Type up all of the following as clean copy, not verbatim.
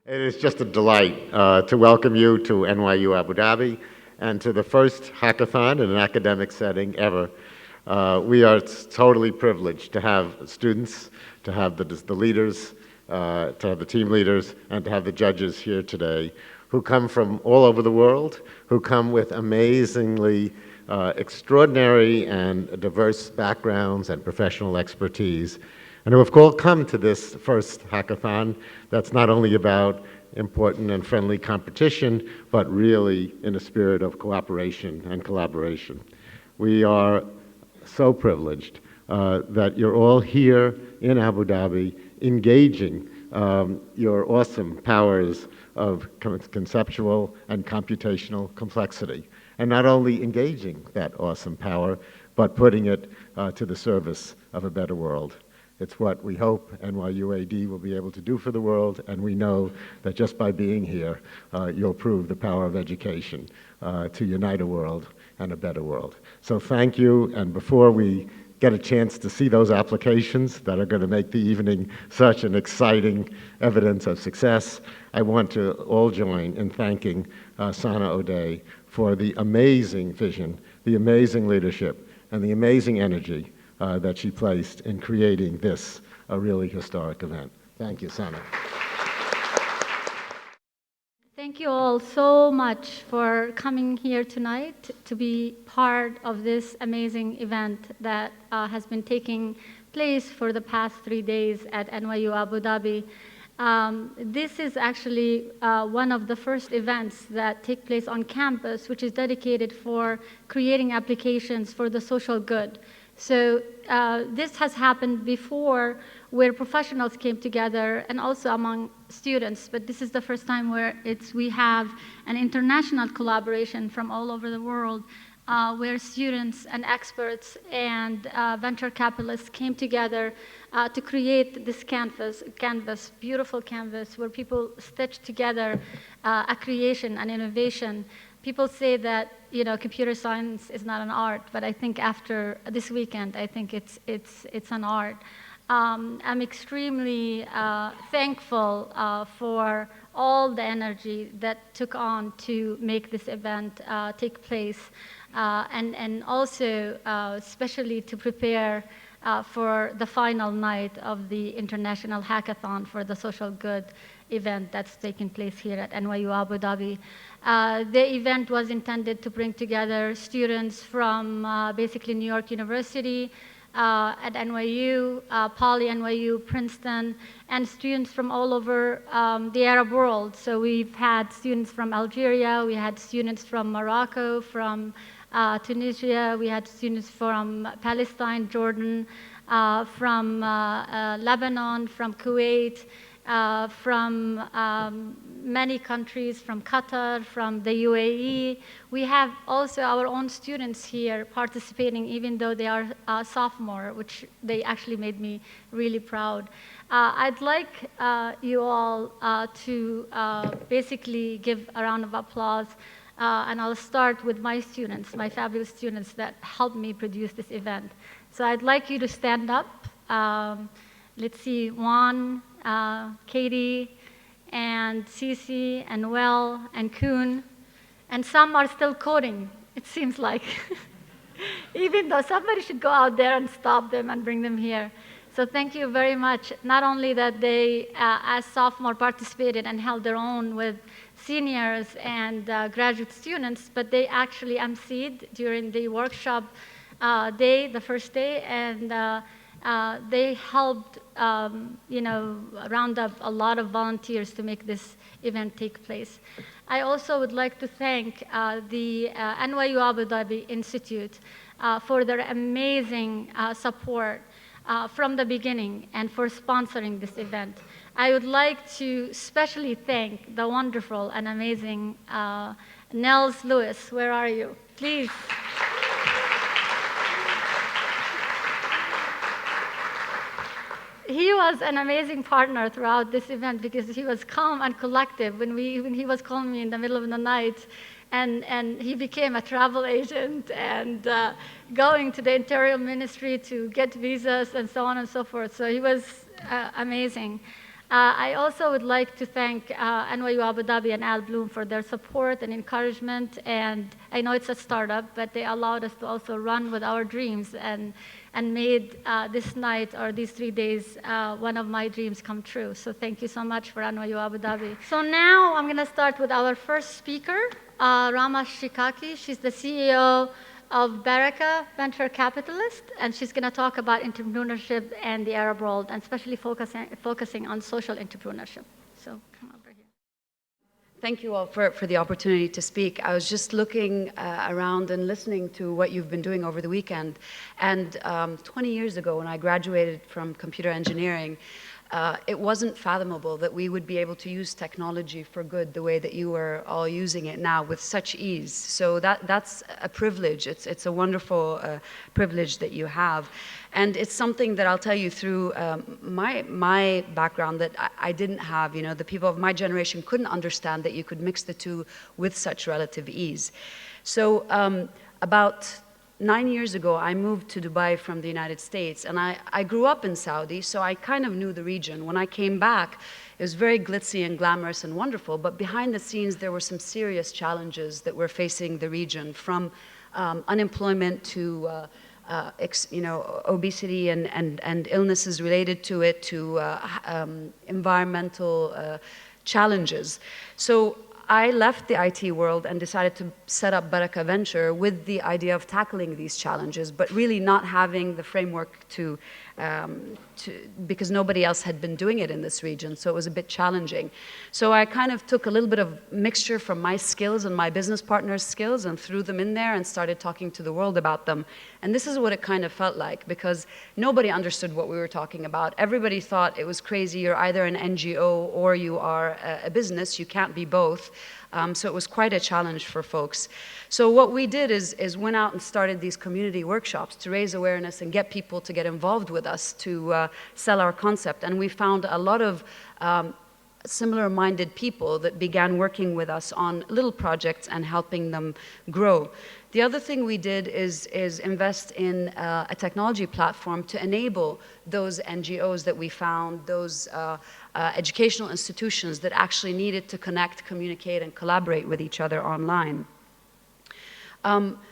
It is just a delight to welcome you to NYU Abu Dhabi and to the first hackathon in an academic setting ever. We are totally privileged to have students, to have the leaders, to have the team leaders, and to have the judges here today who come from all over the world, who come with amazingly extraordinary and diverse backgrounds and professional expertise, and who have all come to this first hackathon that's not only about important and friendly competition, but really in a spirit of cooperation and collaboration. We are so privileged that you're all here in Abu Dhabi engaging your awesome powers of conceptual and computational complexity. And not only engaging that awesome power, but putting it to the service of a better world. It's what we hope NYUAD will be able to do for the world, and we know that just by being here, you'll prove the power of education to unite a world and a better world. So thank you, and before we get a chance to see those applications that are going to make the evening such an exciting evidence of success, I want to all join in thanking Sana Odeh for the amazing vision, the amazing leadership, and the amazing energy that she placed in creating this a really historic event. Thank you, Sana. Thank you all so much for coming here tonight to be part of this amazing event that has been taking place for the past 3 days at NYU Abu Dhabi. This is actually one of the first events that take place on campus, which is dedicated for creating applications for the social good. So this has happened before where professionals came together and also among students, but this is the first time where we have an international collaboration from all over the world where students and experts and venture capitalists came together to create this canvas, beautiful canvas where people stitched together a creation, an innovation. People say that computer science is not an art, but I think after this weekend, I think it's an art. I'm extremely thankful for all the energy that took on to make this event take place, and also especially to prepare for the final night of the International Hackathon for the Social Good event that's taking place here at NYU Abu Dhabi. The event was intended to bring together students from basically New York University, at NYU, Poly NYU, Princeton, and students from all over the Arab world. So we've had students from Algeria, we had students from Morocco, from Tunisia, we had students from Palestine, Jordan, from Lebanon, from Kuwait, from many countries, from Qatar, from the UAE. We have also our own students here participating, even though they are sophomore, which they actually made me really proud. I'd like you all to basically give a round of applause, and I'll start with my students, my fabulous students that helped me produce this event. So I'd like you to stand up. Let's see, Juan, Katie, and Cece, and Well, and Kuhn, and some are still coding, it seems like. Even though somebody should go out there and stop them and bring them here. So thank you very much. Not only that they, as sophomore, participated and held their own with seniors and graduate students, but they actually emceed during the workshop day, the first day, and they helped round up a lot of volunteers to make this event take place. I also would like to thank the NYU Abu Dhabi Institute for their amazing support from the beginning and for sponsoring this event. I would like to especially thank the wonderful and amazing Nels Lewis. Where are you? Please. He was an amazing partner throughout this event because he was calm and collective when he was calling me in the middle of the night, and he became a travel agent and going to the Interior Ministry to get visas and so on and so forth. So he was amazing. I also would like to thank NYU Abu Dhabi and Al Bloom for their support and encouragement. And I know it's a startup, but they allowed us to also run with our dreams and made this night or these 3 days one of my dreams come true. So thank you so much for NYU Abu Dhabi. So now I'm going to start with our first speaker, Rama Shikaki. She's the CEO of Baraka Venture Capitalist, and she's going to talk about entrepreneurship and the Arab world, and especially focusing on social entrepreneurship. So come over here. Thank you all for the opportunity to speak. I was just looking around and listening to what you've been doing over the weekend. And 20 years ago, when I graduated from computer engineering, it wasn't fathomable that we would be able to use technology for good the way that you are all using it now with such ease. So that's a privilege. It's a wonderful privilege that you have. And it's something that I'll tell you through my background that I didn't have. You know, the people of my generation couldn't understand that you could mix the two with such relative ease. So about 9 years ago, I moved to Dubai from the United States, and I grew up in Saudi, so I kind of knew the region. When I came back, it was very glitzy and glamorous and wonderful, but behind the scenes, there were some serious challenges that were facing the region, from unemployment to obesity and illnesses related to it, to environmental challenges. So I left the IT world and decided to set up Baraka Venture with the idea of tackling these challenges, but really not having the framework because nobody else had been doing it in this region, so it was a bit challenging. So I kind of took a little bit of mixture from my skills and my business partner's skills and threw them in there and started talking to the world about them. And this is what it kind of felt like, because nobody understood what we were talking about. Everybody thought it was crazy. You're either an NGO or you are a business. You can't be both. So it was quite a challenge for folks. So what we did is went out and started these community workshops to raise awareness and get people to get involved with us to sell our concept. And we found a lot of similar-minded people that began working with us on little projects and helping them grow. The other thing we did is invest in a technology platform to enable those NGOs that we found, those educational institutions that actually needed to connect, communicate, and collaborate with each other online.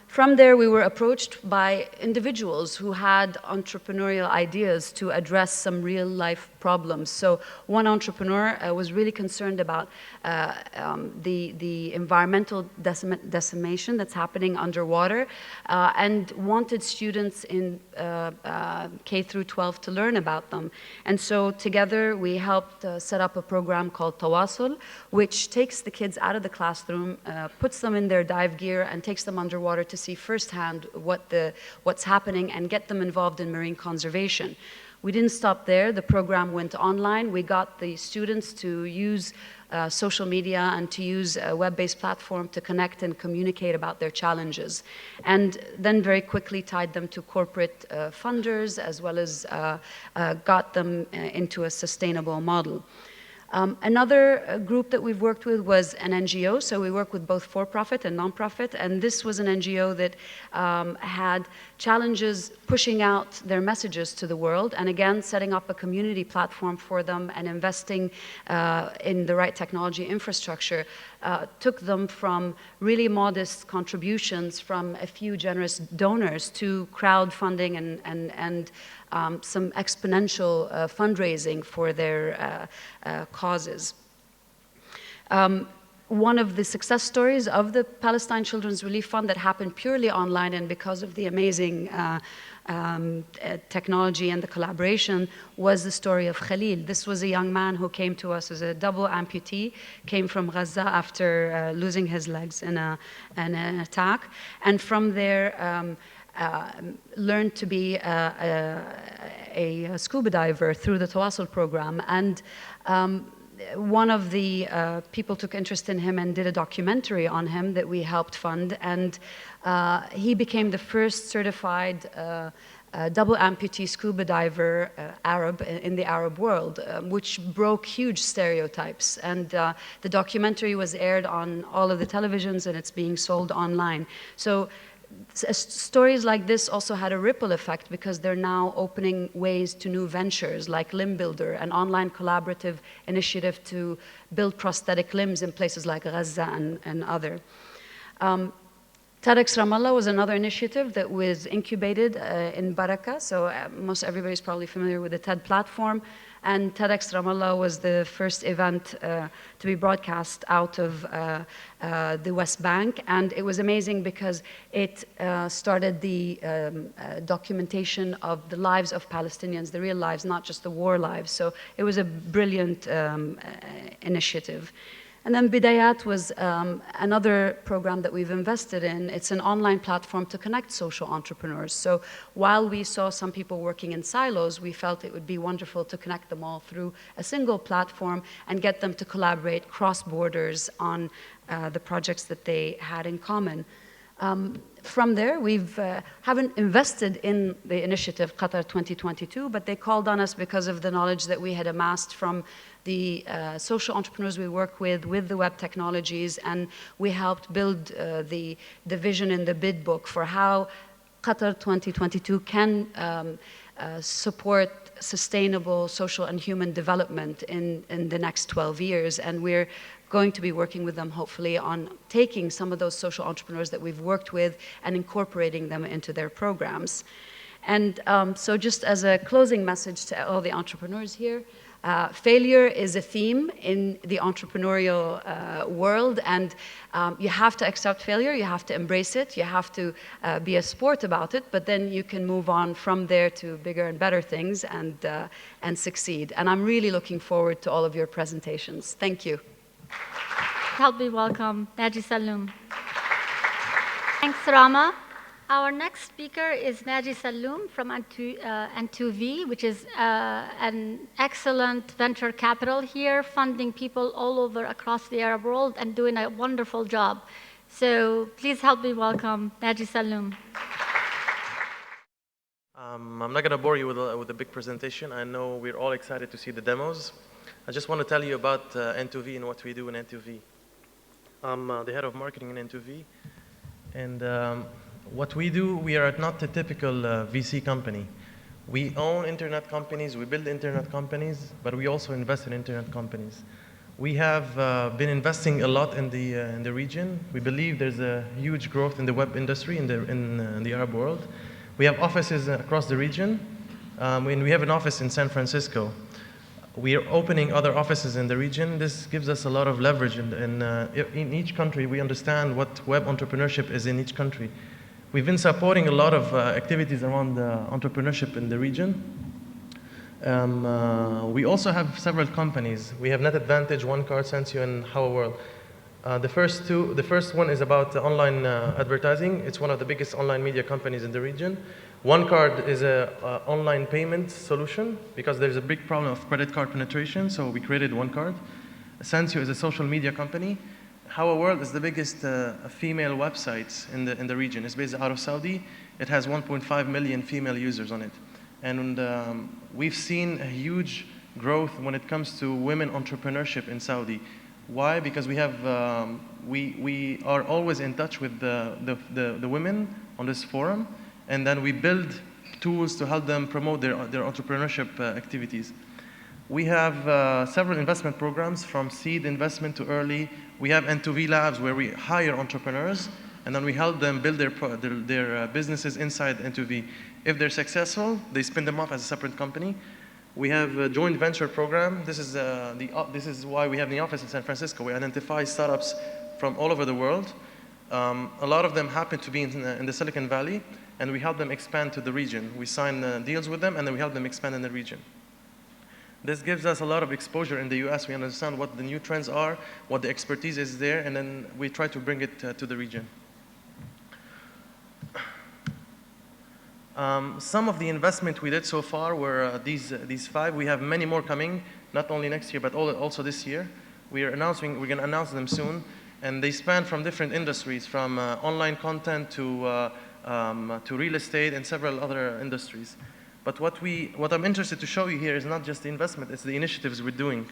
From there, we were approached by individuals who had entrepreneurial ideas to address some real-life problems. So one entrepreneur was really concerned about the environmental decimation that's happening underwater and wanted students in K through 12 to learn about them. And so together, we helped set up a program called Tawasul, which takes the kids out of the classroom, puts them in their dive gear, and takes them underwater to see firsthand what's happening and get them involved in marine conservation. We didn't stop there. The program went online. We got the students to use social media and to use a web-based platform to connect and communicate about their challenges. And then very quickly tied them to corporate funders, as well as got them into a sustainable model. Another group that we've worked with was an NGO, so we work with both for-profit and non-profit, and this was an NGO that had challenges pushing out their messages to the world, and again, setting up a community platform for them and investing in the right technology infrastructure took them from really modest contributions from a few generous donors to crowdfunding and some exponential fundraising for their causes. One of the success stories of the Palestine Children's Relief Fund that happened purely online and because of the amazing technology and the collaboration was the story of Khalil. This was a young man who came to us as a double amputee, came from Gaza after losing his legs in an attack, and from there learned to be a scuba diver through the Tawasul program. And one of the people took interest in him and did a documentary on him that we helped fund, and he became the first certified double amputee scuba diver Arab in the Arab world, which broke huge stereotypes. And the documentary was aired on all of the televisions, and it's being sold online. So Stories like this also had a ripple effect because they're now opening ways to new ventures like Limb Builder, an online collaborative initiative to build prosthetic limbs in places like Gaza and other. TEDx Ramallah was another initiative that was incubated in Baraka, so most everybody's probably familiar with the TED platform, and TEDx Ramallah was the first event to be broadcast out of the West Bank, and it was amazing because it started the documentation of the lives of Palestinians, the real lives, not just the war lives, so it was a brilliant initiative. And then Bidayat was another program that we've invested in. It's an online platform to connect social entrepreneurs. So while we saw some people working in silos, we felt it would be wonderful to connect them all through a single platform and get them to collaborate cross borders on the projects that they had in common. From there, we've haven't invested in the initiative Qatar 2022, but they called on us because of the knowledge that we had amassed from the social entrepreneurs we work with the web technologies, and we helped build the vision in the bid book for how Qatar 2022 can support sustainable social and human development in the next 12 years. And we're going to be working with them, hopefully, on taking some of those social entrepreneurs that we've worked with and incorporating them into their programs. And so just as a closing message to all the entrepreneurs here, failure is a theme in the entrepreneurial world, and you have to accept failure, you have to embrace it, you have to be a sport about it, but then you can move on from there to bigger and better things and succeed. And I'm really looking forward to all of your presentations. Thank you. Help me welcome Naji Saloom. Thanks, Rama. Our next speaker is Naji Saloom from N2V, which is an excellent venture capital here, funding people all over across the Arab world and doing a wonderful job. So please help me welcome Naji Saloom. I'm not going to bore you with a big presentation. I know we're all excited to see the demos. I just want to tell you about N2V and what we do in N2V. I'm the head of marketing in N2V. And what we do, we are not a typical VC company. We own internet companies, we build internet companies, but we also invest in internet companies. We have been investing a lot in the region. We believe there's a huge growth in the web industry in the Arab world. We have offices across the region, and we have an office in San Francisco. We are opening other offices in the region. This gives us a lot of leverage in each country. We understand what web entrepreneurship is in each country. We've been supporting a lot of activities around entrepreneurship in the region. We also have several companies. We have Net Advantage, OneCard, Sensio, and HowaWorld. The first one is about online advertising. It's one of the biggest online media companies in the region. OneCard is an online payment solution because there's a big problem of credit card penetration, so we created OneCard. Sensio is a social media company. HowaWorld is the biggest female website in the region. It's based out of Saudi. It has 1.5 million female users on it. And we've seen a huge growth when it comes to women entrepreneurship in Saudi. Why? Because we are always in touch with the women on this forum, and then we build tools to help them promote their entrepreneurship activities. We have several investment programs from seed investment to early. We have N2V Labs where we hire entrepreneurs and then we help them build their businesses inside N2V. If they're successful, they spin them off as a separate company. We have a joint venture program. This is why we have the office in San Francisco. We identify startups from all over the world. A lot of them happen to be in the Silicon Valley, and we help them expand to the region. We sign deals with them, and then we help them expand in the region. This gives us a lot of exposure in the US. We understand what the new trends are, what the expertise is there, and then we try to bring it to the region. Some of the investment we did so far were these 5. We have many more coming, not only next year, but also this year. We're going to announce them soon, and they span from different industries, from online content to real estate and several other industries. But what I'm interested to show you here is not just the investment, it's the initiatives we're doing.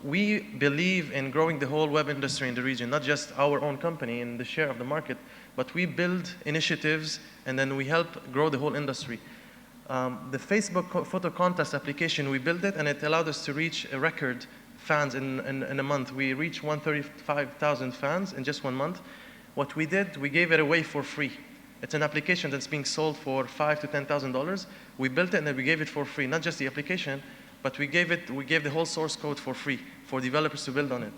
We believe in growing the whole web industry in the region, not just our own company and the share of the market, but we build initiatives and then we help grow the whole industry. The Facebook photo contest application, we built it and it allowed us to reach a record fans in a month. We reached 135,000 fans in just 1 month. What we did, we gave it away for free. It's an application that's being sold for $5,000 to $10,000. We built it and then we gave it for free, not just the application, but we gave the whole source code for free for developers to build on it.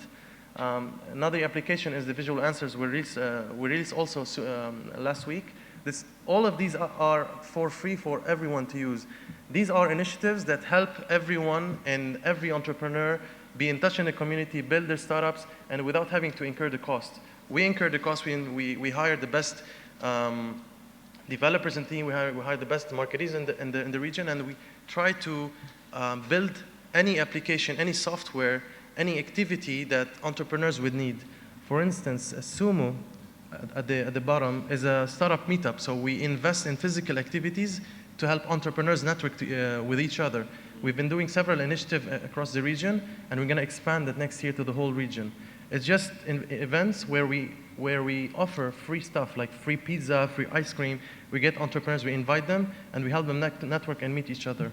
Another application is the visual answers we released also last week. All of these are for free for everyone to use. These are initiatives that help everyone and every entrepreneur be in touch in the community, build their startups, and without having to incur the cost. We incur the cost. We hired the best developers and team. We hired the best marketers in the region, and we try to build any application, any software, any activity that entrepreneurs would need. For instance, Sumo at the bottom is a startup meetup. So we invest in physical activities to help entrepreneurs network with each other. We've been doing several initiatives across the region, and we're going to expand that next year to the whole region. It's just events where we offer free stuff like free pizza, free ice cream. We get entrepreneurs, we invite them, and we help them network and meet each other.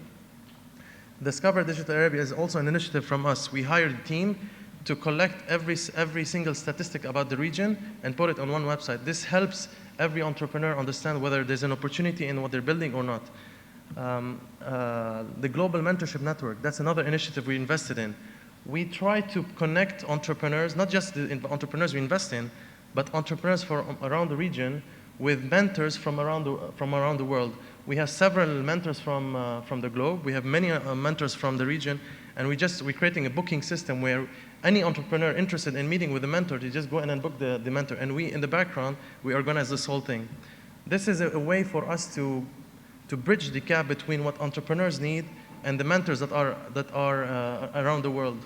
Discover Digital Arabia is also an initiative from us. We hired a team to collect every single statistic about the region and put it on one website. This helps every entrepreneur understand whether there's an opportunity in what they're building or not. The Global Mentorship Network, that's another initiative we invested in. We try to connect entrepreneurs, not just the entrepreneurs we invest in, but entrepreneurs from around the region with mentors from around the world. We have several mentors from the globe. We have many mentors from the region, and we're creating a booking system where any entrepreneur interested in meeting with a mentor, they just go in and book the mentor. And we, in the background, we organize this whole thing. This is a way for us to bridge the gap between what entrepreneurs need and the mentors that are around the world.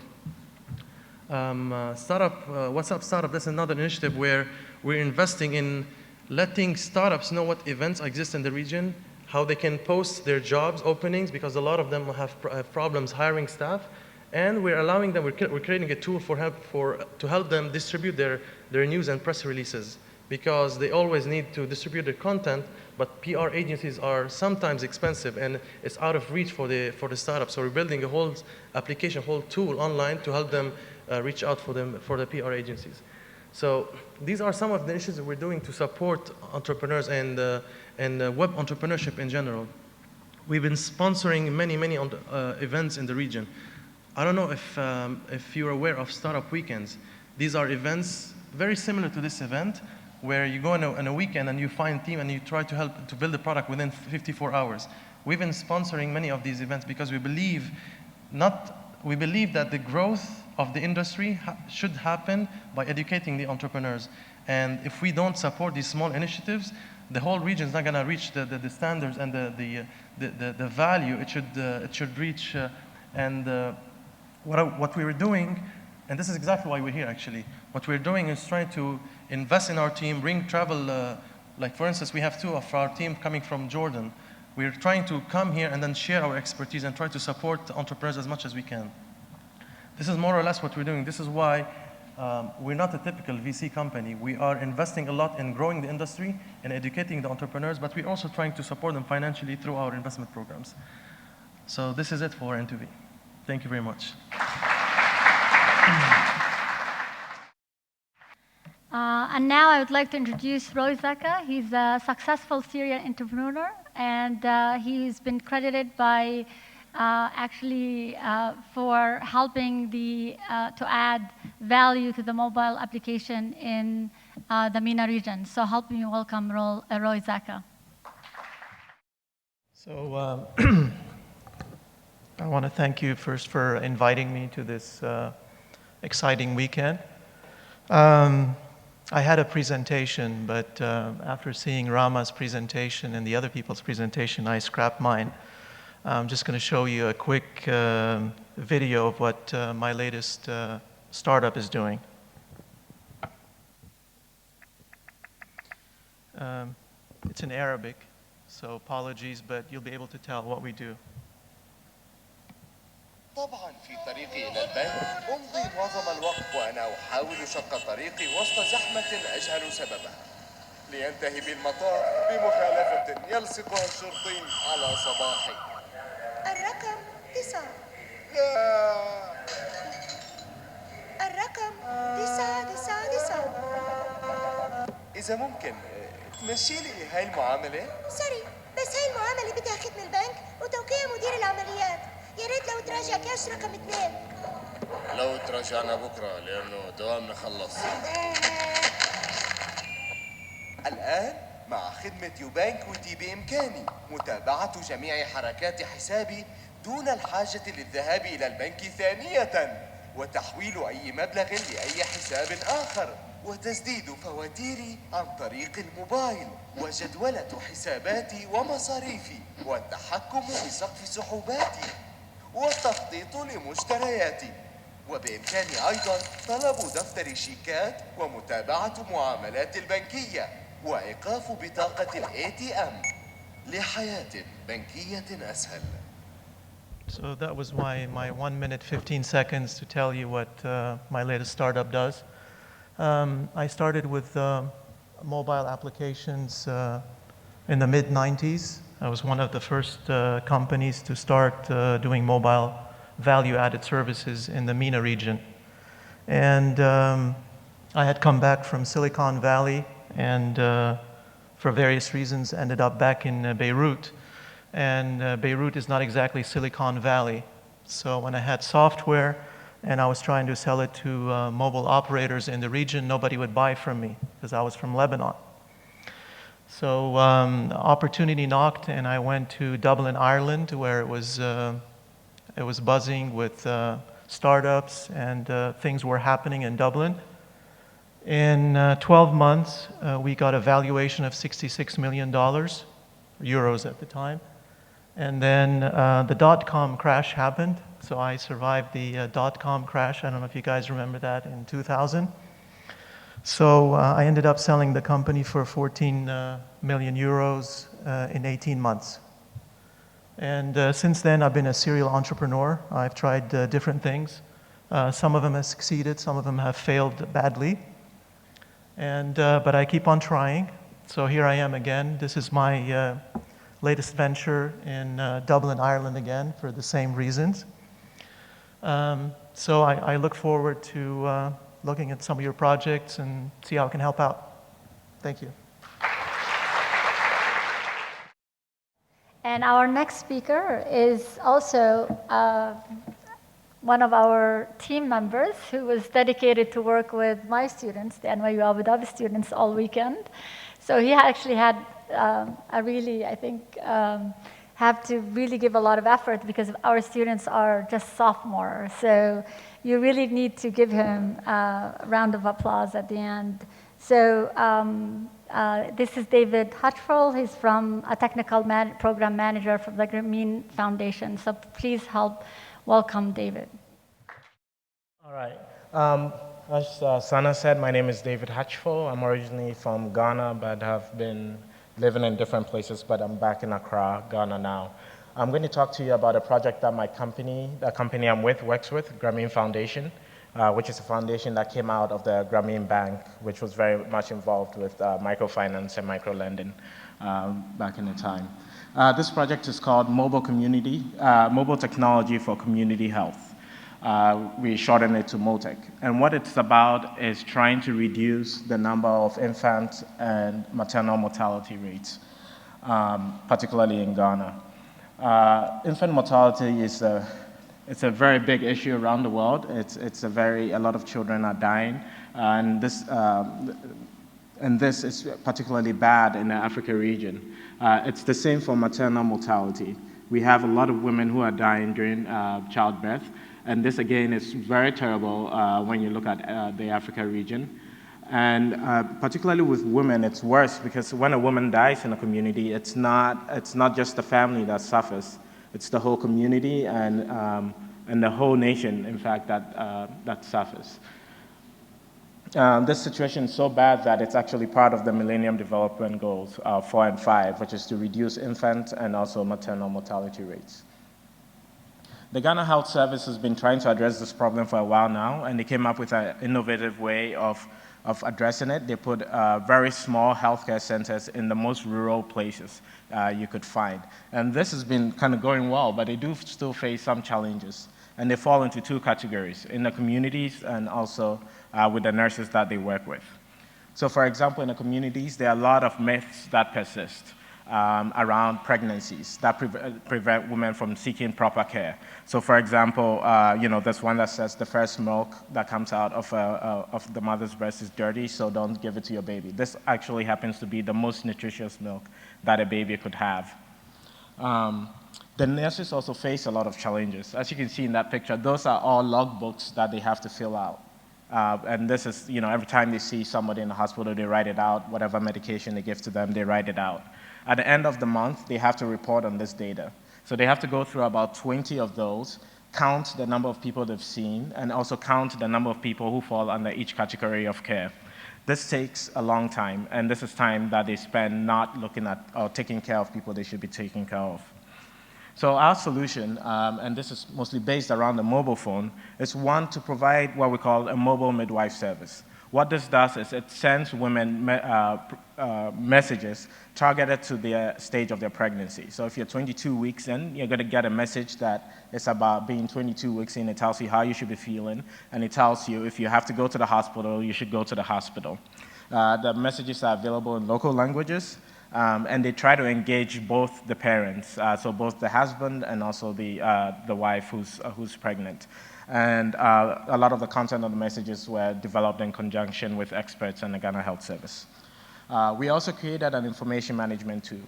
What's Up Startup, that's another initiative where we're investing in letting startups know what events exist in the region, how they can post their jobs openings, because a lot of them have problems hiring staff, and we're allowing them, we're creating a tool to help them distribute their news and press releases, because they always need to distribute their content, but PR agencies are sometimes expensive and it's out of reach for the startup. So we're building a whole application, whole tool online to help them reach out for the PR agencies. So these are some of the initiatives we're doing to support entrepreneurs and web entrepreneurship in general. We've been sponsoring many events in the region. I don't know if you're aware of Startup Weekends. These are events very similar to this event, where you go on a weekend and you find a team and you try to help to build a product within 54 hours. We've been sponsoring many of these events because we believe that the growth of the industry should happen by educating the entrepreneurs. And if we don't support these small initiatives, the whole region is not going to reach the standards and the value it should reach. What we were doing, and this is exactly why we're here actually, what we're doing is trying to invest in our team, bring travel, like for instance, we have 2 of our team coming from Jordan. We're trying to come here and then share our expertise and try to support the entrepreneurs as much as we can. This is more or less what we're doing. This is why we're not a typical VC company. We are investing a lot in growing the industry and educating the entrepreneurs, but we're also trying to support them financially through our investment programs. So this is it for N2V. Thank you very much. And now I would like to introduce Roy Zaka. He's a successful Syrian entrepreneur, and he's been credited by for helping to add value to the mobile application in the MENA region. So help me welcome Roy Zaka. So I want to thank you first for inviting me to this exciting weekend. I had a presentation, but after seeing Rama's presentation and the other people's presentation, I scrapped mine. I'm just going to show you a quick video of what my latest startup is doing. It's in Arabic, so apologies, but you'll be able to tell what we do. طبعا في طريقي إلى البنك أمضي معظم الوقت وأنا أحاول شق طريقي وسط زحمة أجهل سببها، لينتهي بالمطار بمخالفة يلصقها الشرطي على صباحي. الرقم 9. لا. الرقم 999. إذا ممكن تمشي لي هاي المعاملة؟ سوري، بس هاي المعاملة بدها ختم البنك وتوقيع مدير العمليات. يا ريت لو تراجع كاش رقم 2. لو تراجعنا بكرة لأنه دوامنا خلص. الآن مع خدمة يوبانكويتي بإمكاني متابعة جميع حركات حسابي دون الحاجة للذهاب إلى البنك ثانية، وتحويل أي مبلغ لأي حساب آخر، وتسديد فواتيري عن طريق الموبايل، وجدولة حساباتي ومصاريفي، والتحكم بسقف سحوباتي، والتخطيط لمشترياتي. وبإمكاني أيضا طلب دفتر شيكات ومتابعة معاملات البنكية وإيقاف بطاقة ATM لحياة بنكية أسهل. So that was my 1 minute 15 seconds to tell you what my latest startup does. I started with mobile applications in the mid-90s. I was one of the first companies to start doing mobile value-added services in the MENA region. And I had come back from Silicon Valley and for various reasons ended up back in Beirut. And Beirut is not exactly Silicon Valley. So when I had software and I was trying to sell it to mobile operators in the region, nobody would buy from me because I was from Lebanon. So opportunity knocked and I went to Dublin, Ireland, where it was buzzing with startups and things were happening in Dublin. In 12 months, we got a valuation of $66 million, euros at the time. And then the dot-com crash happened. So I survived the dot-com crash. I don't know if you guys remember that in 2000. So I ended up selling the company for 14 million euros in 18 months. And since then, I've been a serial entrepreneur. I've tried different things. Some of them have succeeded, some of them have failed badly. But I keep on trying. So here I am again. This is my latest venture in Dublin, Ireland again, for the same reasons. So I look forward to looking at some of your projects and see how I can help out. Thank you. And our next speaker is also one of our team members who was dedicated to work with my students, the NYU Abu Dhabi students, all weekend. So he actually had a really, I think, have to really give a lot of effort because our students are just sophomores. So you really need to give him a round of applause at the end. So this is David Hutchful. He's from a technical program manager from the Grameen Foundation. So please help welcome David. All right. As Sana said, my name is David Hutchful. I'm originally from Ghana, but have been living in different places, but I'm back in Accra, Ghana now. I'm going to talk to you about a project that the company I'm with, works with, Grameen Foundation, which is a foundation that came out of the Grameen Bank, which was very much involved with microfinance and microlending back in the time. This project is called Mobile Technology for Community Health. We shorten it to MOTEC. And what it's about is trying to reduce the number of infant and maternal mortality rates, particularly in Ghana. Infant mortality is it's a very big issue around the world. A lot of children are dying, and this is particularly bad in the Africa region. It's the same for maternal mortality. We have a lot of women who are dying during childbirth, and this again is very terrible when you look at the Africa region. And particularly with women, it's worse because when a woman dies in a community, it's not just the family that suffers; it's the whole community and the whole nation, in fact, that suffers. This situation is so bad that it's actually part of the Millennium Development Goals 4 and 5, which is to reduce infant and also maternal mortality rates. The Ghana Health Service has been trying to address this problem for a while now, and they came up with an innovative way of addressing it. They put very small healthcare centers in the most rural places you could find. And this has been kind of going well, but they do still face some challenges. And they fall into two categories, in the communities and also with the nurses that they work with. So for example, in the communities, there are a lot of myths that persist around pregnancies that prevent women from seeking proper care. So for example, there's one that says the first milk that comes out of the mother's breast is dirty, so don't give it to your baby. This actually happens to be the most nutritious milk that a baby could have. The nurses also face a lot of challenges. As you can see in that picture, those are all logbooks that they have to fill out. And this is, every time they see somebody in the hospital, they write it out. Whatever medication they give to them, they write it out. At the end of the month, they have to report on this data. So they have to go through about 20 of those, count the number of people they've seen, and also count the number of people who fall under each category of care. This takes a long time, and this is time that they spend not looking at or taking care of people they should be taking care of. So our solution, and this is mostly based around the mobile phone, is one, to provide what we call a mobile midwife service. What this does is it sends women messages targeted to the stage of their pregnancy. So if you're 22 weeks in, you're going to get a message that is about being 22 weeks in. It tells you how you should be feeling, and it tells you if you have to go to the hospital, you should go to the hospital. The messages are available in local languages, and they try to engage both the parents, so both the husband and also the wife who's pregnant. And a lot of the content of the messages were developed in conjunction with experts and the Ghana Health Service. We also created an information management tool.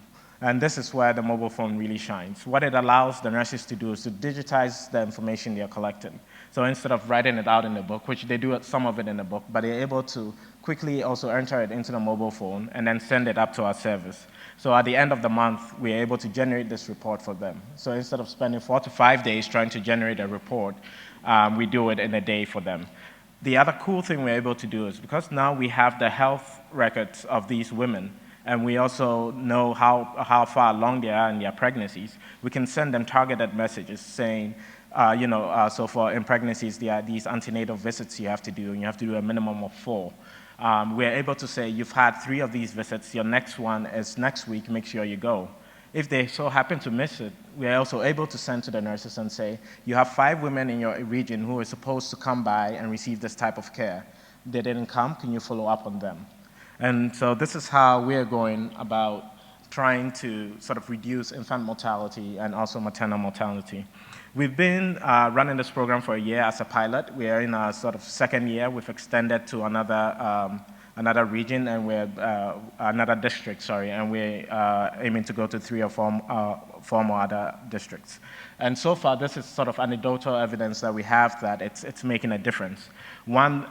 And this is where the mobile phone really shines. What it allows the nurses to do is to digitize the information they're collecting. So instead of writing it out in the book, which they do some of it in the book, but they're able to quickly also enter it into the mobile phone and then send it up to our service. So at the end of the month, we're able to generate this report for them. So instead of spending 4 to 5 days trying to generate a report, we do it in a day for them. The other cool thing we're able to do is because now we have the health records of these women, and we also know how far along they are in their pregnancies, we can send them targeted messages saying, so for in pregnancies, there are these antenatal visits you have to do, and you have to do a minimum of 4. We're able to say, you've had 3 of these visits, your next one is next week, make sure you go. If they so happen to miss it, we're also able to send to the nurses and say, you have 5 women in your region who are supposed to come by and receive this type of care. They didn't come, can you follow up on them? And so this is how we're going about trying to sort of reduce infant mortality and also maternal mortality. We've been running this program for a year as a pilot. We are in our sort of second year. We've extended to another region and another district, and we're aiming to go to 3 or 4 more other districts. And so far, this is sort of anecdotal evidence that we have that it's making a difference. One,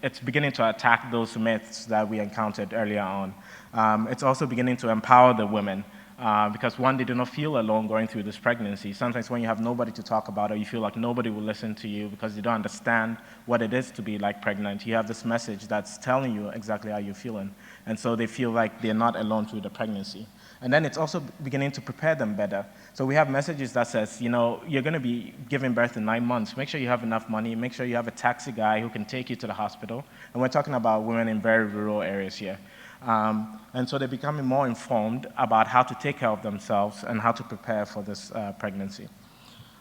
it's beginning to attack those myths that we encountered earlier on. It's also beginning to empower the women. Because one, they do not feel alone going through this pregnancy. Sometimes when you have nobody to talk about it, you feel like nobody will listen to you because you don't understand what it is to be like pregnant. You have this message that's telling you exactly how you're feeling. And so they feel like they're not alone through the pregnancy. And then it's also beginning to prepare them better. So we have messages that says, you're going to be giving birth in 9 months. Make sure you have enough money. Make sure you have a taxi guy who can take you to the hospital. And we're talking about women in very rural areas here. And so they're becoming more informed about how to take care of themselves and how to prepare for this pregnancy.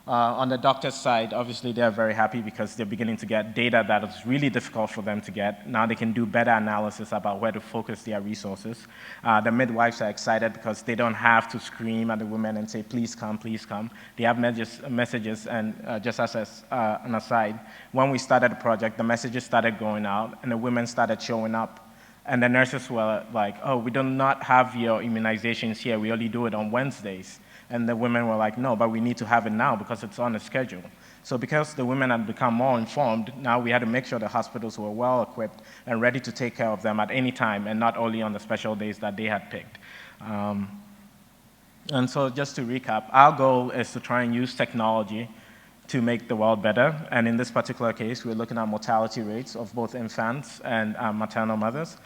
On the doctor's side, obviously they're very happy because they're beginning to get data that is really difficult for them to get. Now they can do better analysis about where to focus their resources. The midwives are excited because they don't have to scream at the women and say, please come, please come. They have messages, and just as an aside, when we started the project, the messages started going out and the women started showing up. And the nurses were like, oh, we do not have your immunizations here. We only do it on Wednesdays. And the women were like, no, but we need to have it now because it's on a schedule. So because the women had become more informed, now we had to make sure the hospitals were well equipped and ready to take care of them at any time and not only on the special days that they had picked. And so just to recap, our goal is to try and use technology to make the world better. And in this particular case, we're looking at mortality rates of both infants and maternal mothers.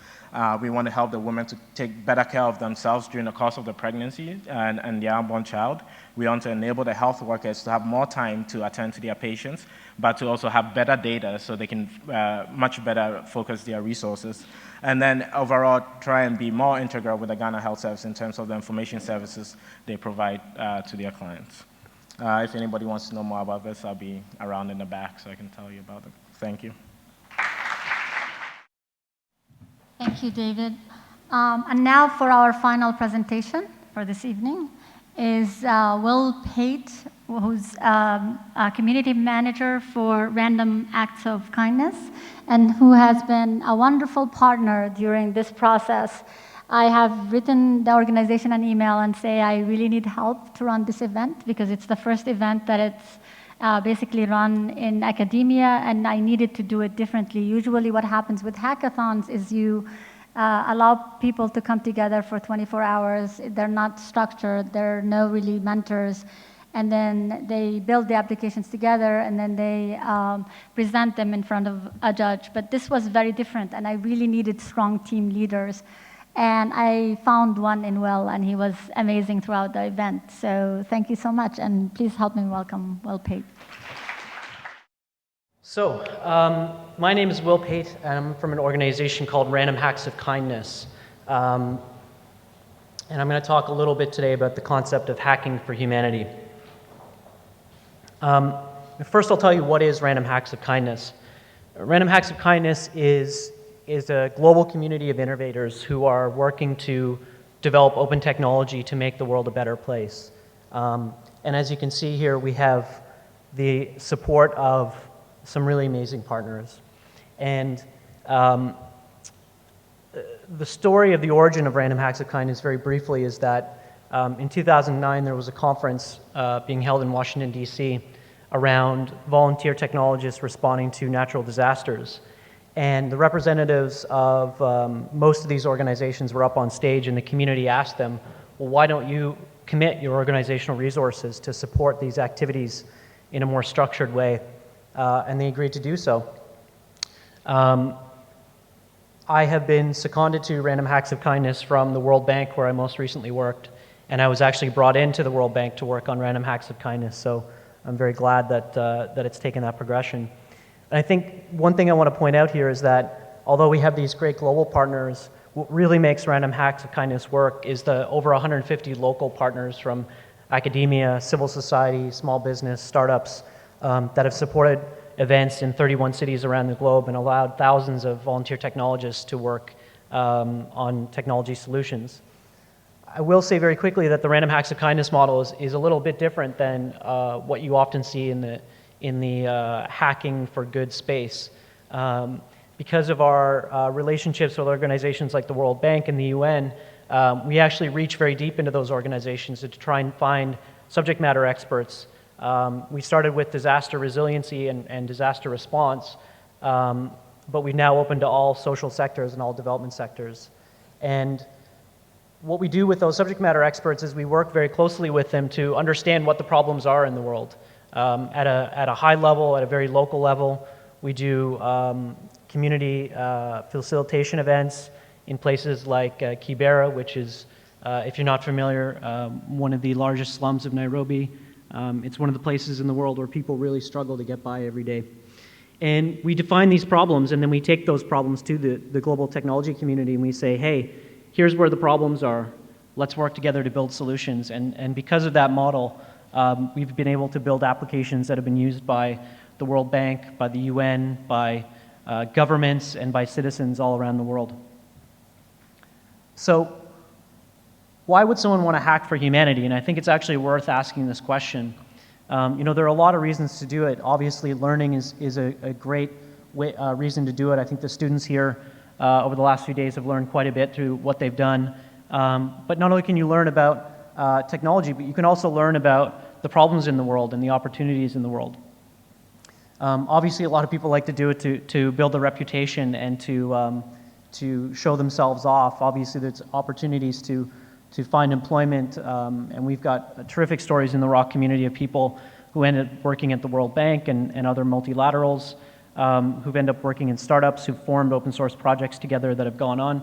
We want to help the women to take better care of themselves during the course of the pregnancy and their unborn child. We want to enable the health workers to have more time to attend to their patients, but to also have better data so they can much better focus their resources. And then overall, try and be more integral with the Ghana Health Service in terms of the information services they provide to their clients. If anybody wants to know more about this, I'll be around in the back so I can tell you about it. Thank you. Thank you, David. And now for our final presentation for this evening is Will Pate, who's a community manager for Random Acts of Kindness, and who has been a wonderful partner during this process. I have written the organization an email and say I really need help to run this event because it's the first event that it's basically run in academia, and I needed to do it differently. Usually what happens with hackathons is you allow people to come together for 24 hours. They're not structured. There are no really mentors. And then they build the applications together, and then they present them in front of a judge. But this was very different, and I really needed strong team leaders. And I found one in Will, and he was amazing throughout the event. So thank you so much, and please help me welcome Will Pate. So, my name is Will Pate, and I'm from an organization called Random Acts of Kindness. And I'm going to talk a little bit today about the concept of hacking for humanity. First, I'll tell you what is Random Acts of Kindness. Random Acts of Kindness is a global community of innovators who are working to develop open technology to make the world a better place. And as you can see here, we have the support of some really amazing partners. And the story of the origin of Random Acts of Kindness, very briefly, is that in 2009 there was a conference being held in Washington, D.C. around volunteer technologists responding to natural disasters. And the representatives of most of these organizations were up on stage, and the community asked them, well, why don't you commit your organizational resources to support these activities in a more structured way? And they agreed to do so. I have been seconded to Random Acts of Kindness from the World Bank, where I most recently worked, and I was actually brought into the World Bank to work on Random Acts of Kindness, so I'm very glad that it's taken that progression. And I think one thing I want to point out here is that although we have these great global partners, what really makes Random Acts of Kindness work is the over 150 local partners from academia, civil society, small business, startups that have supported events in 31 cities around the globe and allowed thousands of volunteer technologists to work on technology solutions. I will say very quickly that the Random Acts of Kindness model is a little bit different than what you often see in the hacking for good space. Because of our relationships with organizations like the World Bank and the UN, we actually reach very deep into those organizations to try and find subject matter experts. We started with disaster resiliency and disaster response, but we've now opened to all social sectors and all development sectors. And what we do with those subject matter experts is we work very closely with them to understand what the problems are in the world. At a high level, at a very local level, we do community facilitation events in places like Kibera, which is, if you're not familiar, one of the largest slums of Nairobi. It's one of the places in the world where people really struggle to get by every day. And we define these problems, and then we take those problems to the global technology community, and we say, hey, here's where the problems are. Let's work together to build solutions. And because of that model, we've been able to build applications that have been used by the World Bank, by the UN, by governments, and by citizens all around the world. So why would someone want to hack for humanity? And I think it's actually worth asking this question. You know, there are a lot of reasons to do it. Obviously, learning is a great reason to do it. I think the students here over the last few days have learned quite a bit through what they've done. But not only can you learn about technology, but you can also learn about the problems in the world and the opportunities in the world. Obviously, a lot of people like to do it to build a reputation and to show themselves off. Obviously, there's opportunities to find employment, and we've got terrific stories in the Rock community of people who ended up working at the World Bank and other multilaterals, who've ended up working in startups, who've formed open source projects together that have gone on.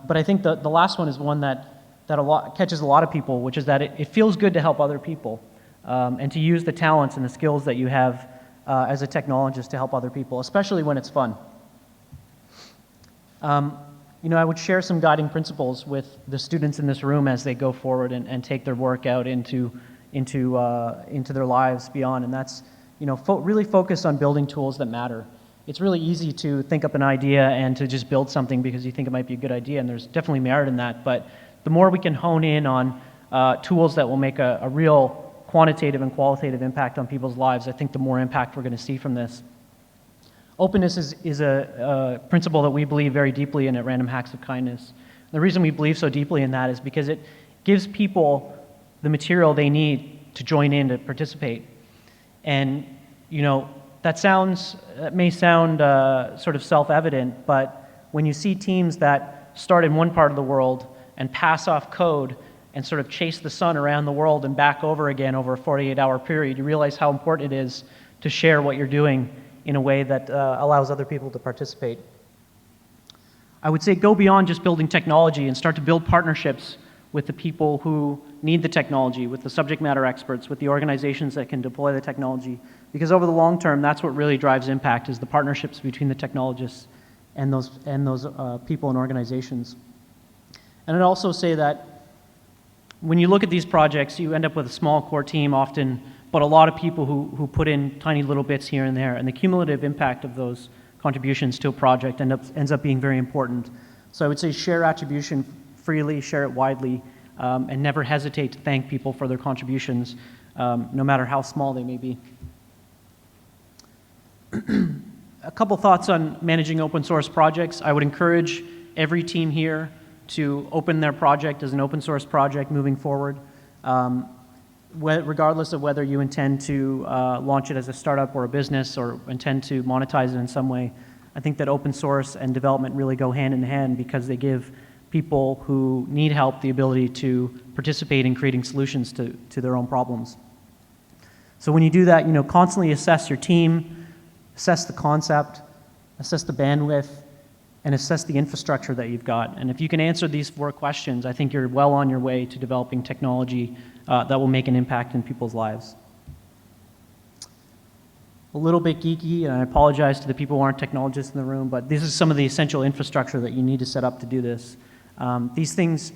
But I think the last one is one that catches a lot of people, which is that it feels good to help other people and to use the talents and the skills that you have as a technologist to help other people, especially when it's fun. You know, I would share some guiding principles with the students in this room as they go forward and take their work out into their lives beyond, and that's, you know, really focus on building tools that matter. It's really easy to think up an idea and to just build something because you think it might be a good idea, and there's definitely merit in that, but the more we can hone in on tools that will make a real quantitative and qualitative impact on people's lives, I think the more impact we're going to see from this. Openness is a principle that we believe very deeply in at Random Hacks of Kindness. The reason we believe so deeply in that is because it gives people the material they need to join in, to participate. And, you know, that may sound sort of self-evident, but when you see teams that start in one part of the world and pass off code and sort of chase the sun around the world and back over again over a 48-hour period, you realize how important it is to share what you're doing in a way that allows other people to participate. I would say go beyond just building technology and start to build partnerships with the people who need the technology, with the subject matter experts, with the organizations that can deploy the technology. Because over the long term, that's what really drives impact, is the partnerships between the technologists and those people and organizations. And I'd also say that when you look at these projects, you end up with a small core team often, but a lot of people who put in tiny little bits here and there, and the cumulative impact of those contributions to a project ends up being very important. So I would say share attribution freely, share it widely, and never hesitate to thank people for their contributions, no matter how small they may be. A couple thoughts on managing open source projects. I would encourage every team here to open their project as an open source project moving forward. Regardless of whether you intend to launch it as a startup or a business or intend to monetize it in some way, I think that open source and development really go hand in hand because they give people who need help the ability to participate in creating solutions to their own problems. So when you do that, you know, constantly assess your team, assess the concept, assess the bandwidth, and assess the infrastructure that you've got. And if you can answer these 4 questions, I think you're well on your way to developing technology that will make an impact in people's lives. A little bit geeky, and I apologize to the people who aren't technologists in the room, but this is some of the essential infrastructure that you need to set up to do this. These things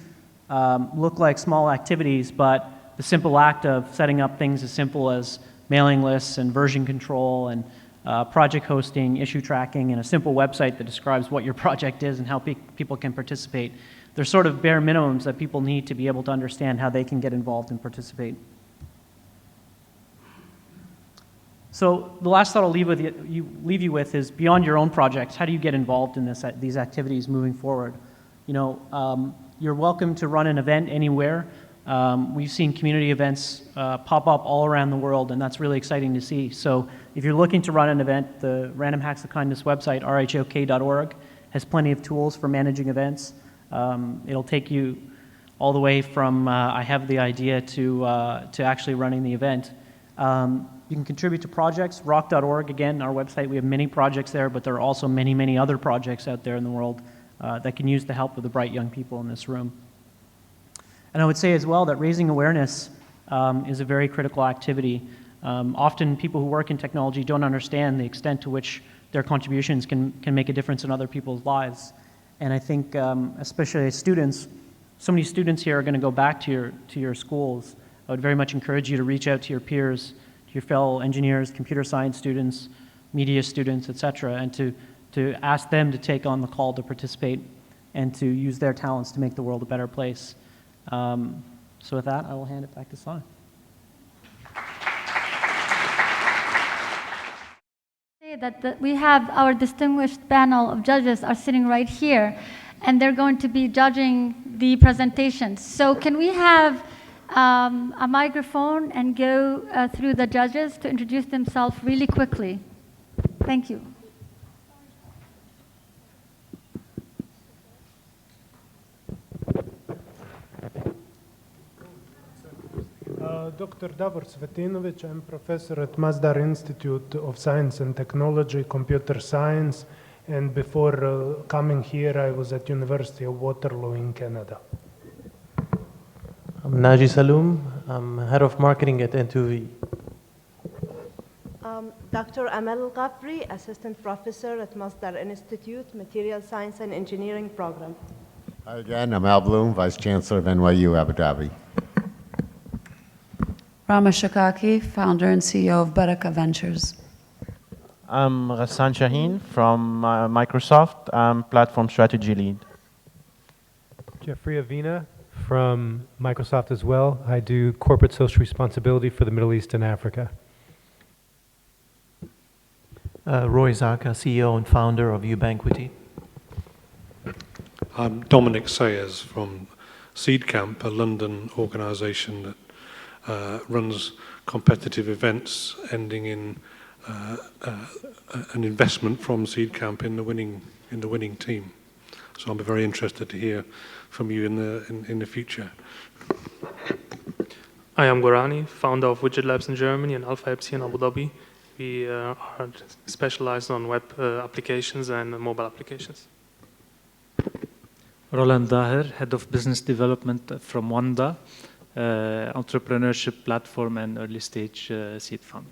look like small activities, but the simple act of setting up things as simple as mailing lists and version control and project hosting, issue tracking, and a simple website that describes what your project is and how people can participate. They're sort of bare minimums that people need to be able to understand how they can get involved and participate. So the last thought I'll leave you with is, beyond your own projects, how do you get involved in these activities moving forward? You know, you're welcome to run an event anywhere. We've seen community events pop up all around the world, and that's really exciting to see. So if you're looking to run an event, the Random Hacks of Kindness website, rhok.org, has plenty of tools for managing events. It'll take you all the way from I have the idea to actually running the event. You can contribute to projects. Rock.org, again, our website, we have many projects there, but there are also many, many other projects out there in the world that can use the help of the bright young people in this room. And I would say as well that raising awareness is a very critical activity. Often people who work in technology don't understand the extent to which their contributions can make a difference in other people's lives. And I think, especially as students, so many students here are going to go back to your schools. I would very much encourage you to reach out to your peers, to your fellow engineers, computer science students, media students, etc., and to ask them to take on the call to participate and to use their talents to make the world a better place. So with that, I will hand it back to Sana. That we have our distinguished panel of judges are sitting right here, and they're going to be judging the presentations. So can we have a microphone and go through the judges to introduce themselves really quickly? Thank you. Dr. Davor Svetinovic. I'm professor at Masdar Institute of Science and Technology, Computer Science, and before coming here, I was at University of Waterloo in Canada. I'm Naji Saloom. I'm head of marketing at N2V. Dr. Amal Ghafri, assistant professor at Masdar Institute, Material Science and Engineering Program. Hi again, I'm Al Bloom, Vice Chancellor of NYU Abu Dhabi. Rama Shakaki, founder and CEO of Baraka Ventures. I'm Ghassan Shaheen from Microsoft. I'm Platform Strategy Lead. Jeffrey Avina from Microsoft as well. I do corporate social responsibility for the Middle East and Africa. Roy Zaka, CEO and founder of Ubanquity. I'm Dominic Sayers from Seed Camp, a London organisation that runs competitive events, ending in an investment from Seed Camp in the winning team. So I'm very interested to hear from you in the future. I am Gorani, founder of Widget Labs in Germany and Alpha Apps here in Abu Dhabi. We are specialized on web applications and mobile applications. Roland Daher, Head of Business Development from Wanda, entrepreneurship platform and early stage seed fund.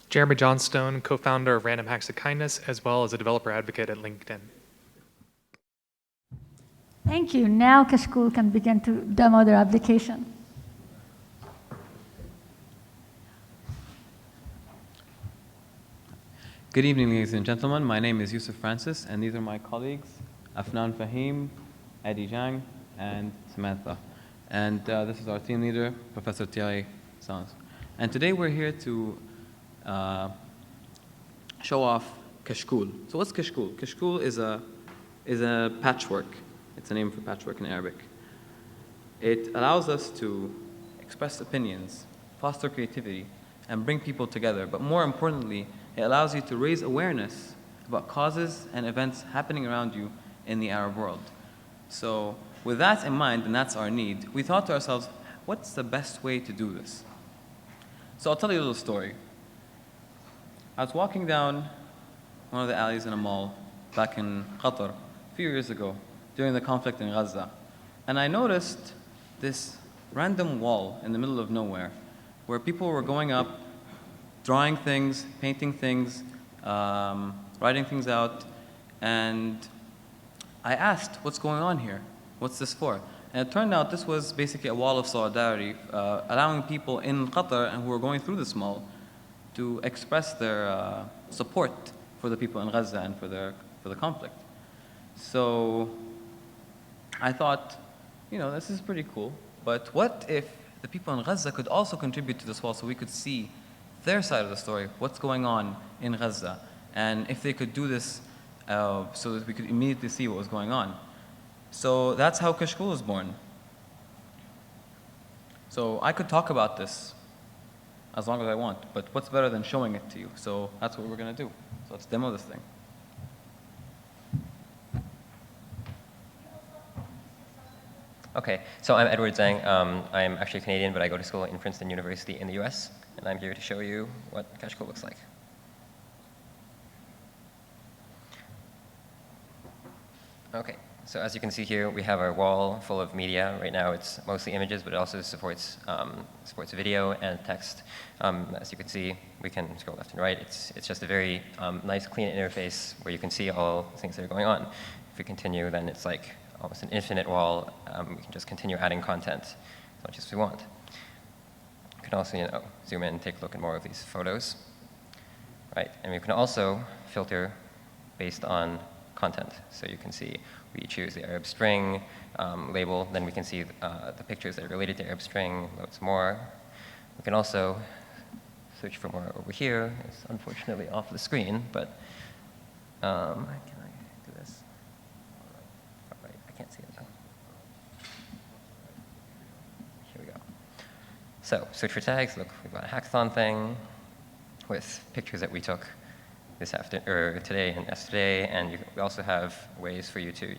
Jeremy Johnstone, co-founder of Random Hacks of Kindness, as well as a developer advocate at LinkedIn. Thank you. Now Kashkul can begin to demo their application. Good evening, ladies and gentlemen. My name is Yusuf Francis, and these are my colleagues, Afnan Fahim, Eddie Zhang, and Samantha. And this is our team leader, Professor Thierry Sans. And today we're here to show off Kashkul. So what's Kashkul? Kashkul is a patchwork. It's a name for patchwork in Arabic. It allows us to express opinions, foster creativity, and bring people together. But more importantly, it allows you to raise awareness about causes and events happening around you in the Arab world. So with that in mind, and that's our need, we thought to ourselves, what's the best way to do this? So I'll tell you a little story. I was walking down one of the alleys in a mall back in Qatar a few years ago during the conflict in Gaza. And I noticed this random wall in the middle of nowhere where people were going up, drawing things, painting things, writing things out, and I asked, what's going on here? What's this for? And it turned out this was basically a wall of solidarity, allowing people in Qatar and who were going through this mall to express their support for the people in Gaza and for the conflict. So I thought, this is pretty cool, but what if the people in Gaza could also contribute to this wall so we could see their side of the story, what's going on in Gaza, and if they could do this so that we could immediately see what was going on. So that's how Kashkul was born. So I could talk about this as long as I want, but what's better than showing it to you? So that's what we're going to do. So let's demo this thing. Okay, so I'm Edward Zhang. I'm actually Canadian, but I go to school in Princeton University in the US, and I'm here to show you what Kashkul looks like. Okay, so as you can see here, we have our wall full of media. Right now it's mostly images, but it also supports video and text. As you can see, we can scroll left and right. It's just a very nice, clean interface where you can see all the things that are going on. If we continue, then it's like almost an infinite wall. We can just continue adding content as much as we want. You can also zoom in and take a look at more of these photos. Right, and we can also filter based on content. So you can see we choose the Arab Spring label, then we can see the pictures that are related to Arab Spring, loads more. We can also search for more over here. It's unfortunately off the screen, but can I do this? All right, I can't see it though. Here we go. So search for tags. Look, we've got a hackathon thing with pictures that we took this today and yesterday, and we also have ways for you to,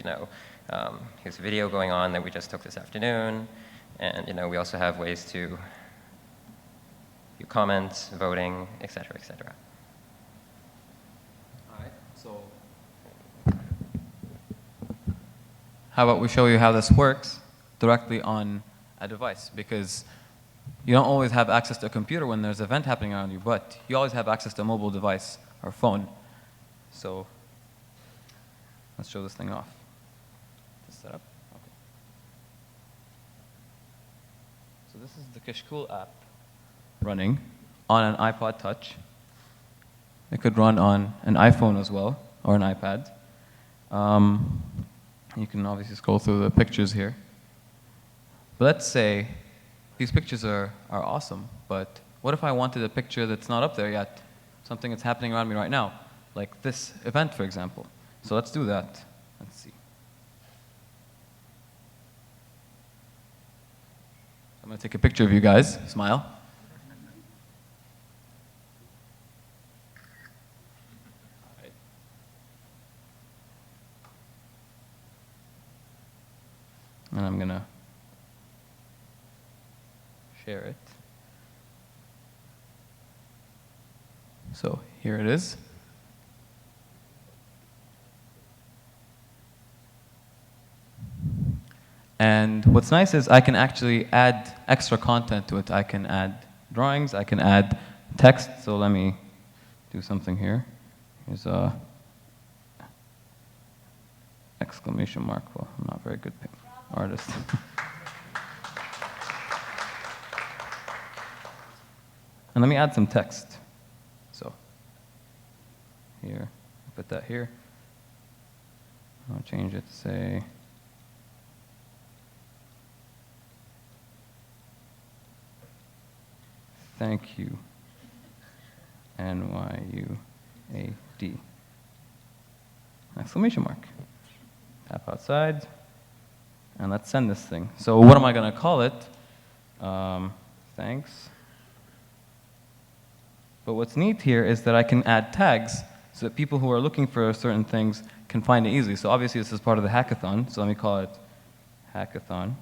here's a video going on that we just took this afternoon, And we also have ways to do comments, voting, etc., etc. All right, so how about we show you how this works directly on a device? Because you don't always have access to a computer when there's an event happening around you, but you always have access to a mobile device or phone. So let's show this thing off. Just set up. Okay. So this is the Kashkul app running on an iPod Touch. It could run on an iPhone as well, or an iPad. You can obviously scroll through the pictures here. But let's say these pictures are awesome, but what if I wanted a picture that's not up there yet? Something that's happening around me right now, like this event, for example. So let's do that. Let's see. I'm going to take a picture of you guys. Smile. And I'm going to share it. So here it is. And what's nice is I can actually add extra content to it. I can add drawings, I can add text. So let me do something here. Here's a exclamation mark. Well, I'm not a very good artist. And let me add some text. So here, put that here. I'll change it to say, thank you, NYUAD. Exclamation mark. Tap outside, and let's send this thing. So what am I going to call it? Thanks. But what's neat here is that I can add tags so that people who are looking for certain things can find it easily. So obviously this is part of the hackathon, so let me call it hackathon.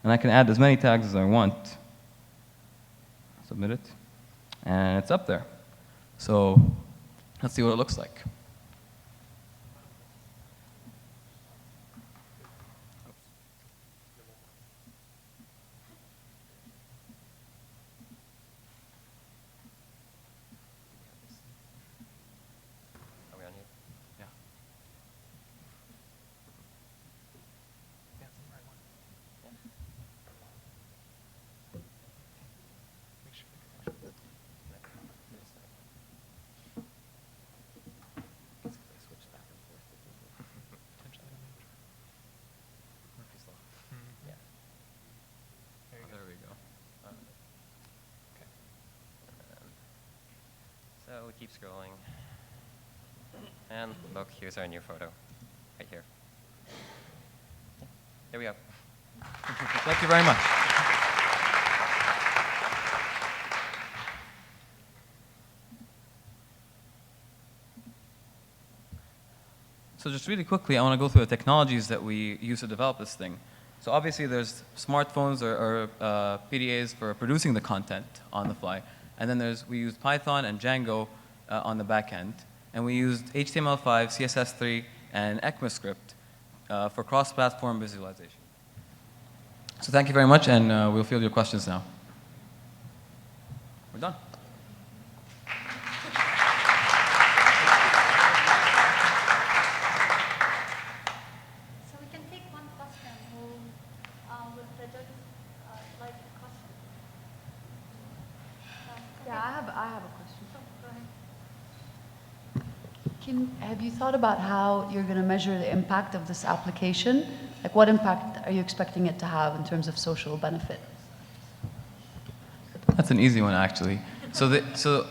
And I can add as many tags as I want. Submit it. And it's up there. So let's see what it looks like. So we keep scrolling. And look, here's our new photo, right here. There we go. Thank you very much. So just really quickly, I want to go through the technologies that we use to develop this thing. So obviously there's smartphones or PDAs for producing the content on the fly. And then we used Python and Django on the back end. And we used HTML5, CSS3, and ECMAScript for cross-platform visualization. So thank you very much, and we'll field your questions now. We're done. So we can take one question. Would the judges like a question? Yeah, I have a question. Go ahead. Have you thought about how you're going to measure the impact of this application? Like, what impact are you expecting it to have in terms of social benefit? That's an easy one, actually. So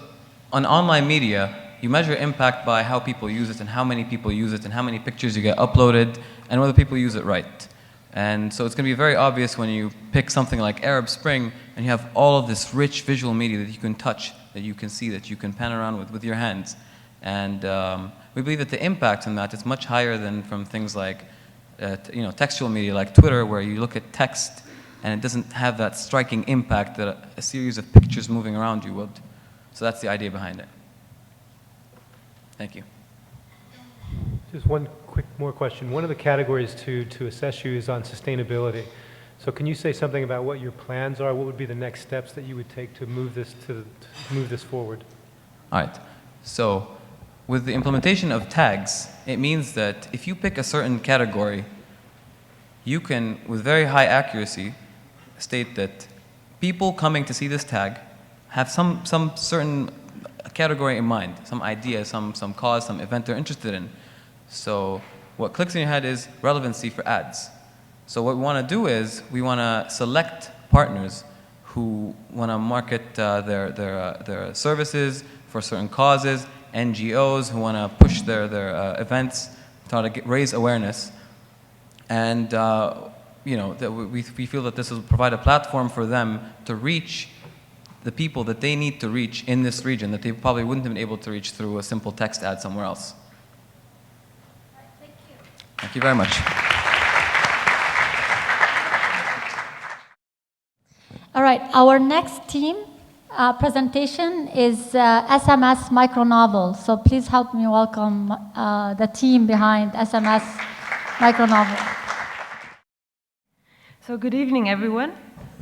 on online media, you measure impact by how people use it and how many people use it and how many pictures you get uploaded and whether people use it right. And so it's going to be very obvious when you pick something like Arab Spring and you have all of this rich visual media that you can touch, that you can see, that you can pan around with your hands. And we believe that the impact on that is much higher than from things like textual media like Twitter, where you look at text and it doesn't have that striking impact that a series of pictures moving around you would. So that's the idea behind it. Thank you. Just one quick more question. One of the categories to assess you is on sustainability. So can you say something about what your plans are? What would be the next steps that you would take to move this forward? All right. So with the implementation of tags, it means that if you pick a certain category, you can, with very high accuracy, state that people coming to see this tag have some certain category in mind, some idea, some cause, some event they're interested in. So what clicks in your head is relevancy for ads. So what we want to do is we want to select partners who want to market their services for certain causes, NGOs who want to push their events, try to raise awareness. And we feel that this will provide a platform for them to reach the people that they need to reach in this region that they probably wouldn't have been able to reach through a simple text ad somewhere else. Thank you. Thank you very much. All right, our next team presentation is SMS Micronovel. So please help me welcome the team behind SMS Micronovel. So good evening, everyone.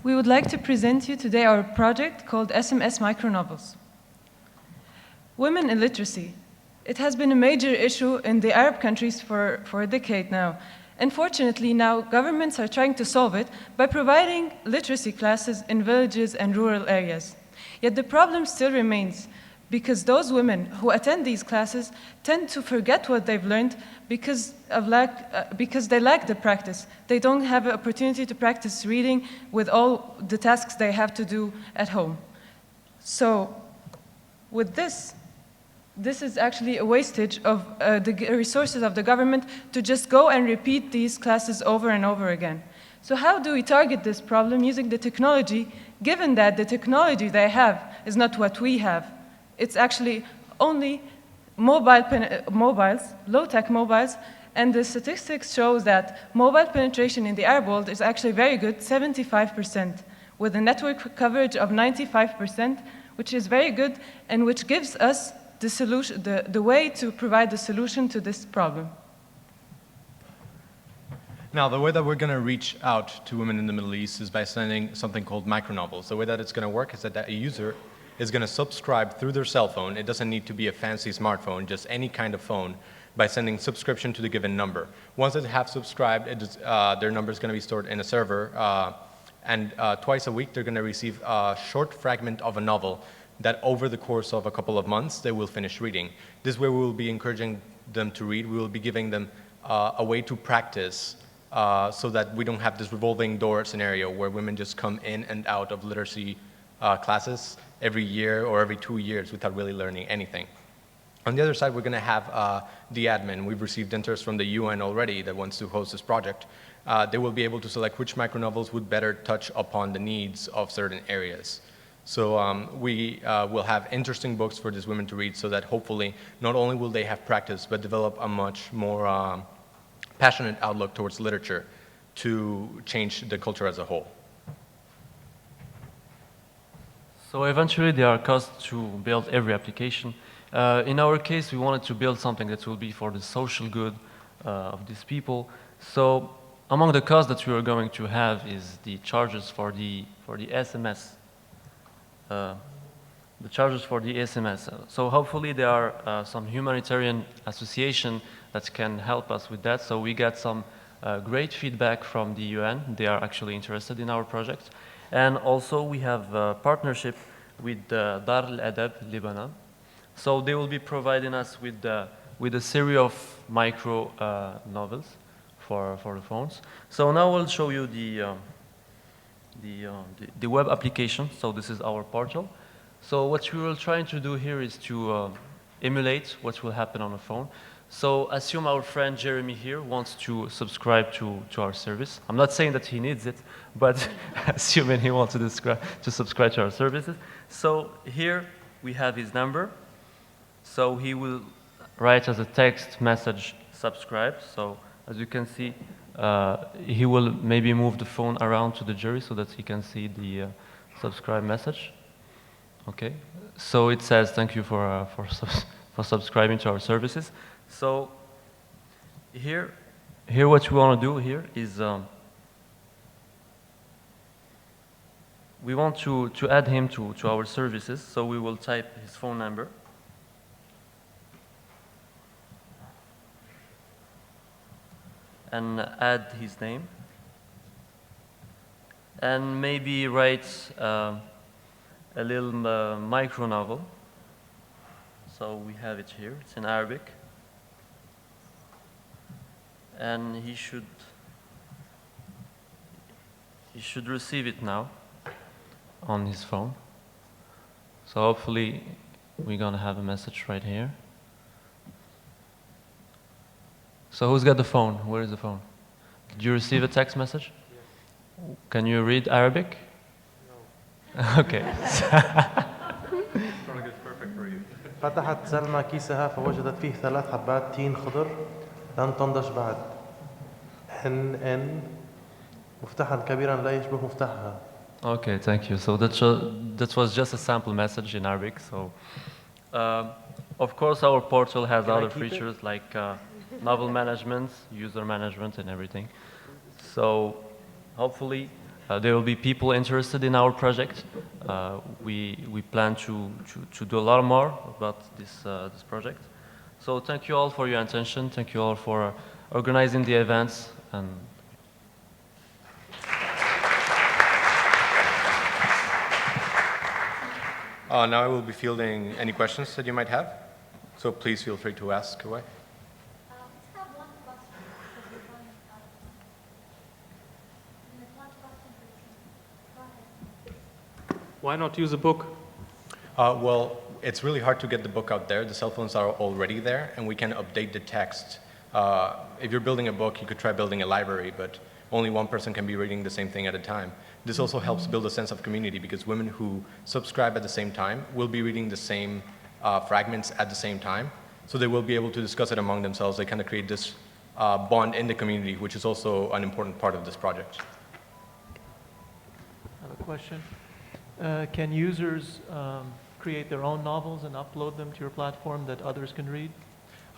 We would like to present you today our project called SMS Micronovels. Women illiteracy. It has been a major issue in the Arab countries for a decade now. Unfortunately, now governments are trying to solve it by providing literacy classes in villages and rural areas. Yet the problem still remains because those women who attend these classes tend to forget what they've learned because they lack the practice. They don't have an opportunity to practice reading with all the tasks they have to do at home. So with this is actually a wastage of the resources of the government to just go and repeat these classes over and over again. So how do we target this problem using the technology, given that the technology they have is not what we have? It's actually only mobiles, low-tech mobiles, and the statistics shows that mobile penetration in the Arab world is actually very good, 75%, with a network coverage of 95%, which is very good and which gives us the solution, the way to provide the solution to this problem. Now, the way that we're going to reach out to women in the Middle East is by sending something called micronovels. The way that it's going to work is that a user is going to subscribe through their cell phone. It doesn't need to be a fancy smartphone, just any kind of phone, by sending subscription to the given number. Once they have subscribed, their number is going to be stored in a server, and twice a week they're going to receive a short fragment of a novel that over the course of a couple of months they will finish reading. This way we will be encouraging them to read. We will be giving them a way to practice so that we don't have this revolving door scenario where women just come in and out of literacy classes every year or every 2 years without really learning anything. On the other side, we're going to have the admin. We've received interest from the UN already that wants to host this project. They will be able to select which micronovels would better touch upon the needs of certain areas. So we will have interesting books for these women to read so that hopefully not only will they have practice, but develop a much more passionate outlook towards literature to change the culture as a whole. So eventually there are costs to build every application. In our case, we wanted to build something that will be for the social good of these people. So among the costs that we are going to have is the charges for the SMS. The charges for the SMS. So hopefully there are some humanitarian association that can help us with that. So we got some great feedback from the UN. They are actually interested in our project. And also we have a partnership with Dar al-Adab Lebanon. So they will be providing us with a series of micro novels for the phones. So now I'll show you the web application. So this is our portal. So what we will trying to do here is to emulate what will happen on a phone. So assume our friend Jeremy here wants to subscribe to our service. I'm not saying that he needs it, but assuming he wants to subscribe to our services. So here we have his number. So he will write as a text message subscribe. So as you can see, he will maybe move the phone around to the jury so that he can see the subscribe message. Okay, so it says thank you for subscribing to our services. So here what we want to do here is we want to add him to our services. So we will type his phone number. And add his name. And maybe write a little micro novel. So we have it here, it's in Arabic. And he should receive it now on his phone. So hopefully we're gonna have a message right here. So who's got the phone? Where is the phone? Did you receive a text message? Yes. Can you read Arabic? No. Okay. Probably good, perfect for you. فتحت سلمى كيسها فوجدت فيه 3 حبات تين خضر لن تنضج بعد. ان مفتاحا كبيرا لا يشبه مفتاحها. Okay, thank you. So that was just a sample message in Arabic. So, of course, our portal has other features like novel management, user management, and everything. So, hopefully, there will be people interested in our project. We plan to do a lot more about this project. So, thank you all for your attention. Thank you all for organizing the events. And now I will be fielding any questions that you might have. So please feel free to ask away. Why not use a book? Well, it's really hard to get the book out there. The cell phones are already there, and we can update the text. If you're building a book, you could try building a library, but only one person can be reading the same thing at a time. This also helps build a sense of community because women who subscribe at the same time will be reading the same fragments at the same time. So they will be able to discuss it among themselves. They kind of create this bond in the community, which is also an important part of this project. I have a question. Can users create their own novels and upload them to your platform that others can read?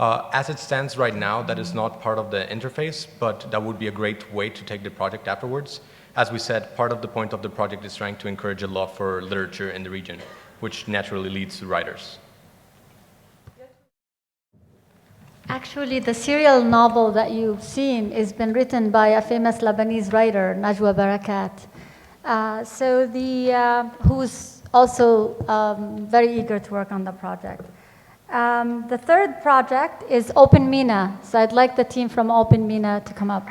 As it stands right now, that is not part of the interface, but that would be a great way to take the project afterwards. As we said, part of the point of the project is trying to encourage a love for literature in the region, which naturally leads to writers. Actually, the serial novel that you've seen has been written by a famous Lebanese writer, Najwa Barakat. Who's also very eager to work on the project. The third project is Open MENA. So I'd like the team from Open MENA to come up.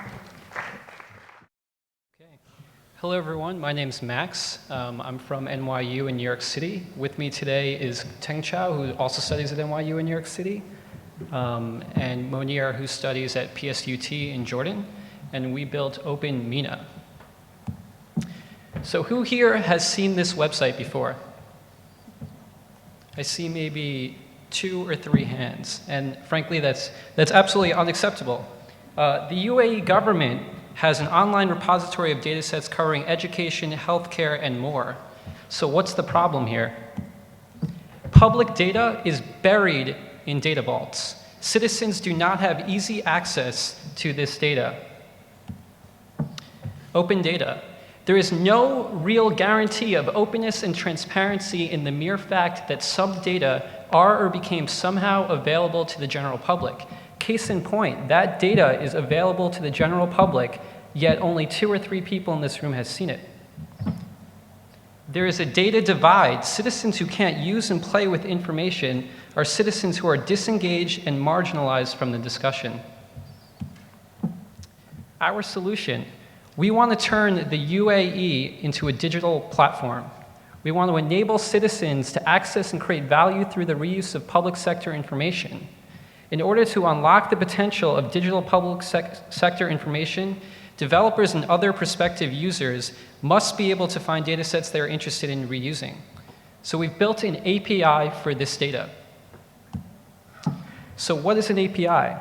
Hello, everyone. My name's Max. I'm from NYU in New York City. With me today is Teng Chao, who also studies at NYU in New York City, and Monir, who studies at PSUT in Jordan. And we built Open MENA. So who here has seen this website before? I see maybe 2 or 3 hands. And frankly, that's absolutely unacceptable. The UAE government has an online repository of data sets covering education, healthcare, and more. So what's the problem here? Public data is buried in data vaults. Citizens do not have easy access to this data. Open data. There is no real guarantee of openness and transparency in the mere fact that some data are or became somehow available to the general public. Case in point, that data is available to the general public, yet only 2 or 3 people in this room has seen it. There is a data divide. Citizens who can't use and play with information are citizens who are disengaged and marginalized from the discussion. Our solution: we want to turn the UAE into a digital platform. We want to enable citizens to access and create value through the reuse of public sector information. In order to unlock the potential of digital public sector information, developers and other prospective users must be able to find data sets they are interested in reusing. So we've built an API for this data. So what is an API?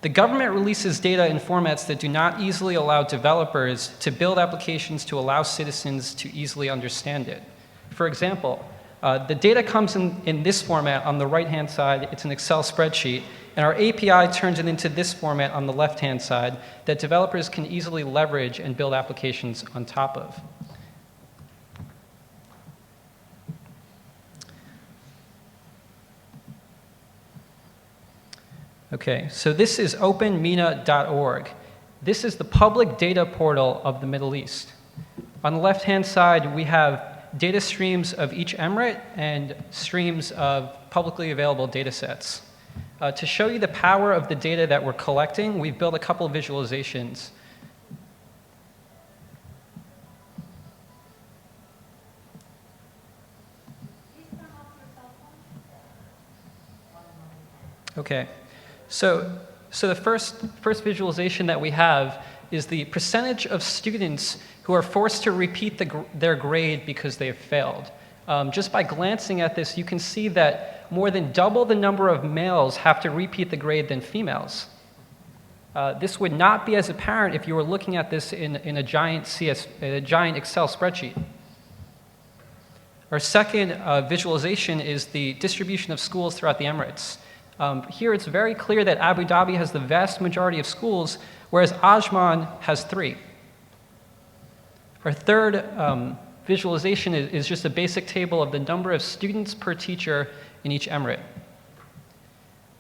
The government releases data in formats that do not easily allow developers to build applications to allow citizens to easily understand it. For example, the data comes in this format on the right-hand side. It's an Excel spreadsheet. And our API turns it into this format on the left-hand side that developers can easily leverage and build applications on top of. Okay, so this is openmena.org. This is the public data portal of the Middle East. On the left-hand side, we have data streams of each emirate and streams of publicly available data sets. To show you the power of the data that we're collecting, we've built a couple of visualizations. Okay, so the first visualization that we have is the percentage of students who are forced to repeat their grade because they have failed. Just by glancing at this, you can see that more than double the number of males have to repeat the grade than females. This would not be as apparent if you were looking at this in a giant Excel spreadsheet. Our second visualization is the distribution of schools throughout the Emirates. Here it's very clear that Abu Dhabi has the vast majority of schools, whereas Ajman has 3. Our third visualization is just a basic table of the number of students per teacher in each emirate.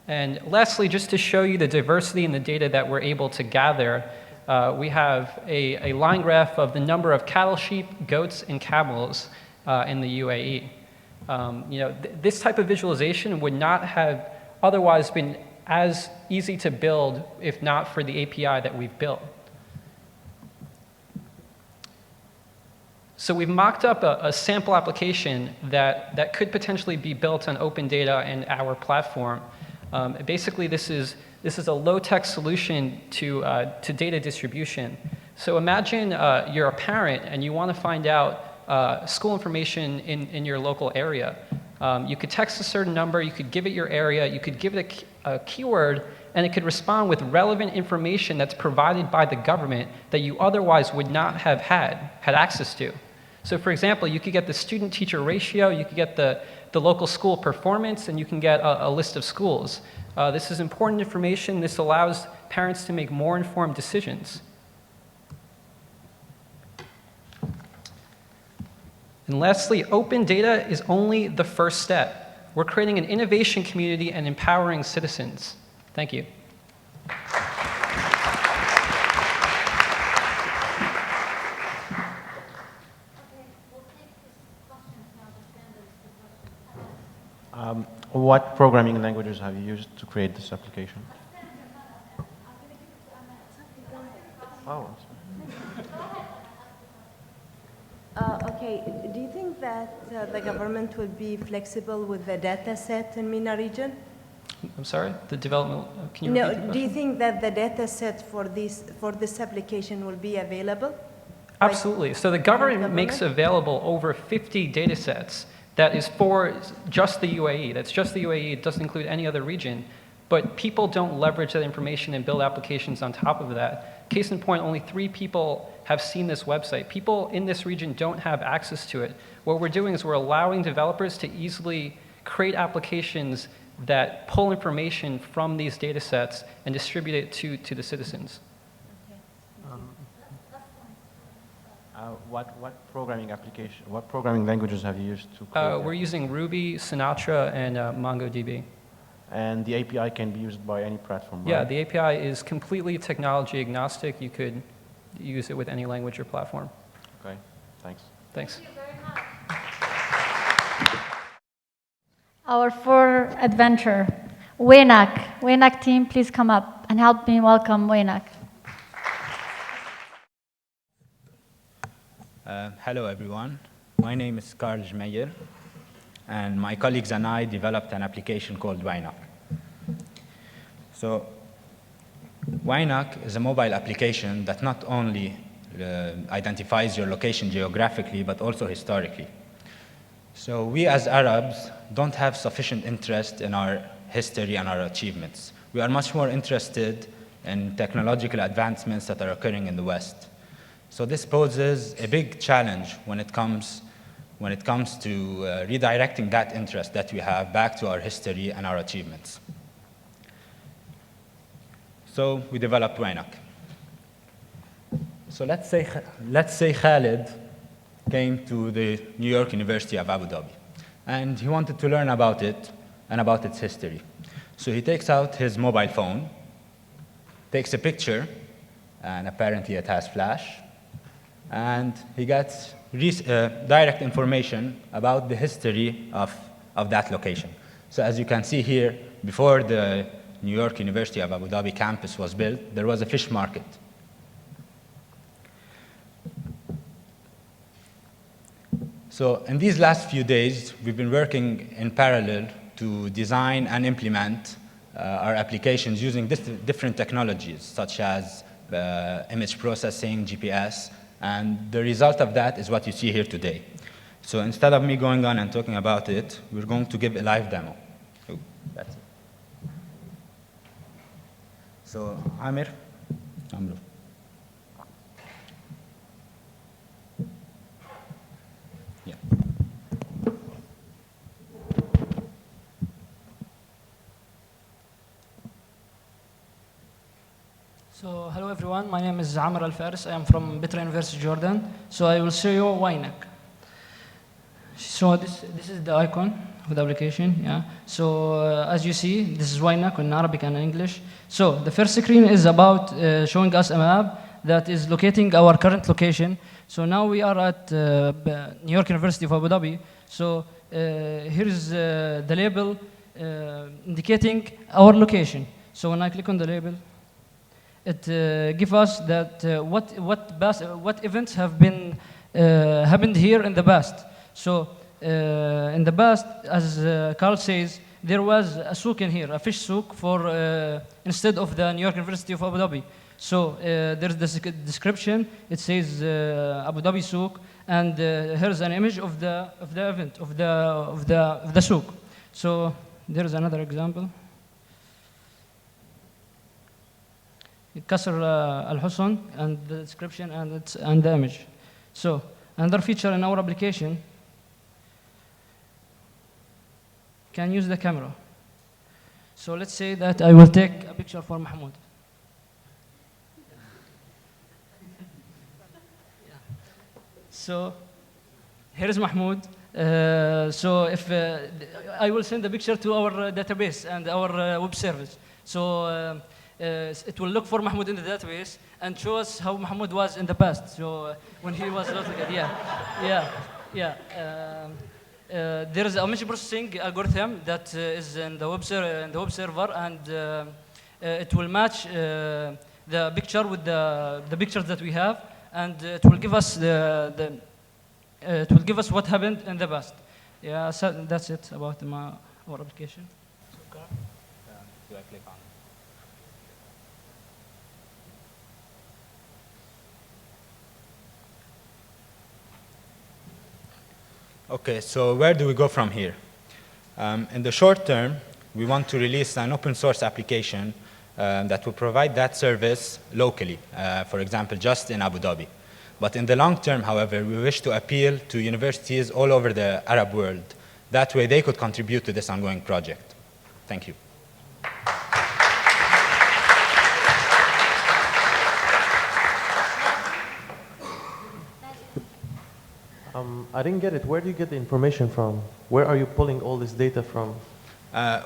And lastly, just to show you the diversity in the data that we're able to gather, we have a line graph of the number of cattle, sheep, goats, and camels in the UAE. This type of visualization would not have otherwise been as easy to build if not for the API that we've built. So we've mocked up a sample application that could potentially be built on open data and our platform. Basically, this is a low-tech solution to data distribution. So imagine you're a parent and you want to find out school information in your local area. You could text a certain number, you could give it your area, you could give it a keyword, and it could respond with relevant information that's provided by the government that you otherwise would not have had access to. So for example, you could get the student-teacher ratio, you could get the local school performance, and you can get a list of schools. This is important information. This allows parents to make more informed decisions. And lastly, open data is only the first step. We're creating an innovation community and empowering citizens. Thank you. What programming languages have you used to create this application? Oh, Okay, do you think that the government will be flexible with the data set in MENA region? I'm sorry, the development, can you repeat the question? Do you think that the data set for this application will be available? Absolutely. So the government makes available over 50 data sets that is for just the UAE. That's just the UAE. It doesn't include any other region. But people don't leverage that information and build applications on top of that. Case in point, only 3 people have seen this website. People in this region don't have access to it. What we're doing is we're allowing developers to easily create applications that pull information from these data sets and distribute it to the citizens. What programming languages have you used to create We're using Ruby, Sinatra, and MongoDB. And the API can be used by any platform, right? Yeah, the API is completely technology agnostic. You could use it with any language or platform. Okay, thanks. Thanks. Our fourth adventure, Waynak. Waynak team, please come up and help me welcome Waynak. Hello, everyone. My name is Carl Jmeyer, and my colleagues and I developed an application called Waynak. So, Waynak is a mobile application that not only identifies your location geographically, but also historically. So we as Arabs don't have sufficient interest in our history and our achievements. We are much more interested in technological advancements that are occurring in the West. So this poses a big challenge when it comes to redirecting that interest that we have back to our history and our achievements. So we developed YNAC. So let's say Khalid came to the New York University of Abu Dhabi, and he wanted to learn about it and about its history. So he takes out his mobile phone, takes a picture, and apparently it has flash, and he gets direct information about the history of that location. So as you can see here, before the New York University of Abu Dhabi campus was built, there was a fish market. So in these last few days, we've been working in parallel to design and implement our applications using different technologies, such as image processing, GPS, and the result of that is what you see here today. So instead of me going on and talking about it, we're going to give a live demo. Ooh, that's it. So Amr. Yeah. So hello everyone, my name is Amr Al-Faris. I am from Bitra University, Jordan. So I will show you YNAC. So this is the icon of the application. Yeah. So as you see, this is YNAC in Arabic and English. So the first screen is about showing us a map that is locating our current location. So now we are at New York University of Abu Dhabi. So here is the label indicating our location. So when I click on the label, it gives us that what events have been happened here in the past. So in the past, as Carl says, there was a souk in here, a fish souk for instead of the New York University of Abu Dhabi. So there's this description. It says Abu Dhabi souk, and here's an image of the event of the souk. So there's another example. Qasr al-Husn, and the description and the image. So another feature in our application can use the camera. So let's say that I will take a picture for Mahmoud. So here is Mahmoud. So if I will send the picture to our database and our web service. So it will look for Mahmoud in the database and show us how Mahmoud was in the past. So when he was there is a image processing algorithm that is in the web server, and it will match the picture with the pictures that we have, and it will give us it will give us what happened in the past. Yeah, so that's it about our application. Do I click on? Okay, so where do we go from here? In the short term, we want to release an open source application that will provide that service locally, for example, just in Abu Dhabi. But in the long term, however, we wish to appeal to universities all over the Arab world. That way they could contribute to this ongoing project. Thank you. I didn't get it. Where do you get the information from? Where are you pulling all this data from?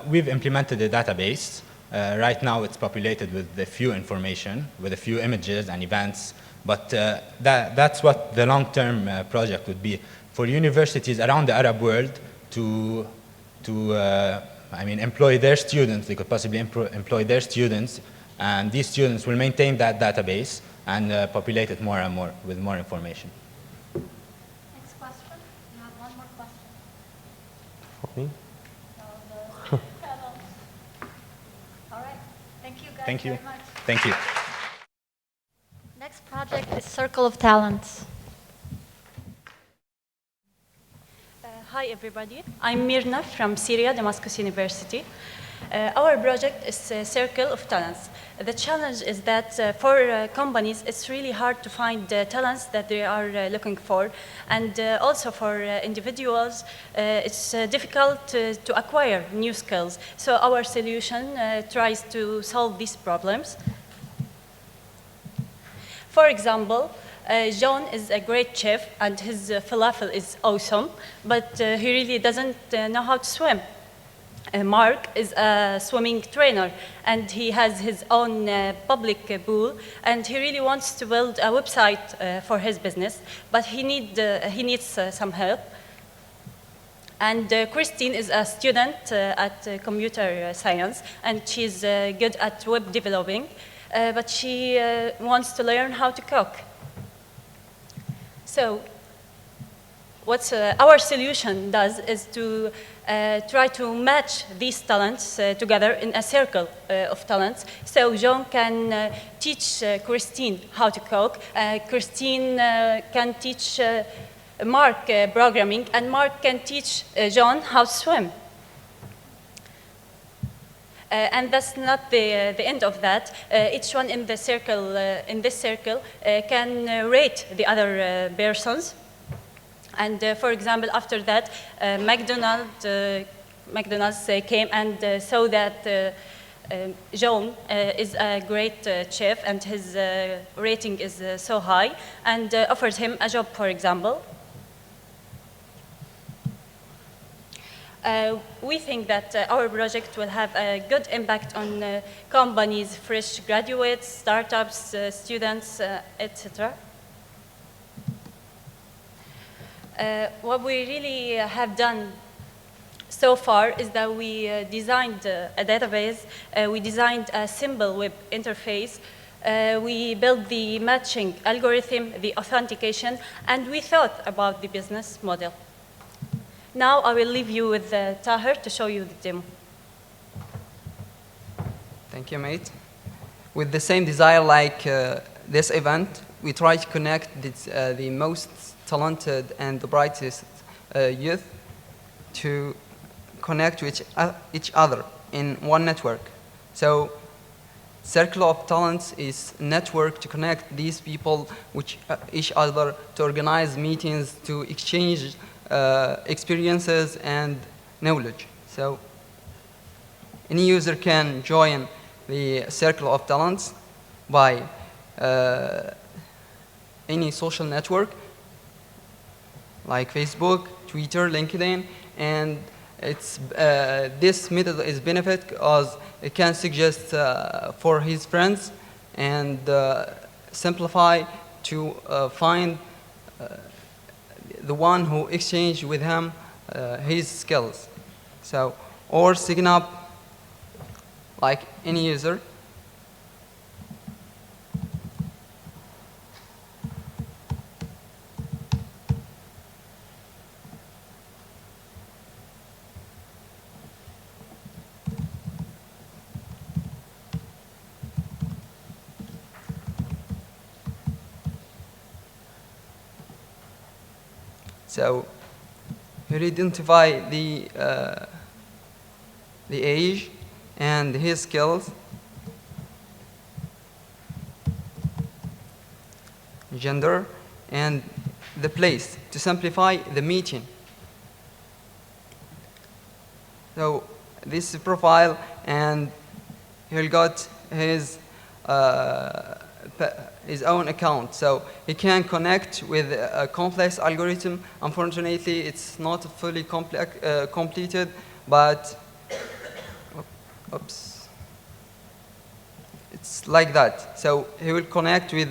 We've implemented a database. Right now it's populated with a few information, with a few images and events, but that's what the long-term project would be. For universities around the Arab world to employ their students, they could possibly employ their students, and these students will maintain that database and populate it more and more with more information. Me? All right. Thank you guys Thank you. very much. Thank you. Next project is Circle of Talents. Hi, everybody. I'm Mirna from Syria, Damascus University. Our project is a Circle of Talents. The challenge is that for companies, it's really hard to find talents that they are looking for. And also for individuals, it's difficult to acquire new skills. So our solution tries to solve these problems. For example, John is a great chef and his falafel is awesome, but he really doesn't know how to swim. Mark is a swimming trainer and he has his own public pool and he really wants to build a website for his business, but he needs some help. And Christine is a student at computer science and she's good at web developing, but she wants to learn how to cook. So what our solution does is to try to match these talents together in a circle of talents. So John can teach Christine how to cook, Christine can teach Mark programming, and Mark can teach John how to swim. And that's not the end of that. Each one in this circle can rate the other persons. And for example, after that, McDonald's came and saw that John is a great chef and his rating is so high, and offered him a job, for example. We think that our project will have a good impact on companies, fresh graduates, startups, students, etc. What we really have done so far is that we designed a database, we designed a simple web interface, we built the matching algorithm, the authentication, and we thought about the business model. Now I will leave you with Tahir to show you the demo. Thank you, mate. With the same desire like this event, we try to connect the most talented and the brightest youth to connect with each other in one network. So Circle of Talents is a network to connect these people with each other, to organize meetings, to exchange experiences and knowledge. So any user can join the Circle of Talents by any social network like Facebook, Twitter, LinkedIn, and this method is benefit because it can suggest for his friends and simplify to find the one who exchanged with him his skills. So, or sign up like any user. So you identify the age and his skills, gender, and the place to simplify the meeting. So this profile, and he'll got his own account, so he can connect with a complex algorithm. Unfortunately, it's not fully completed, but oops, it's like that. So he will connect with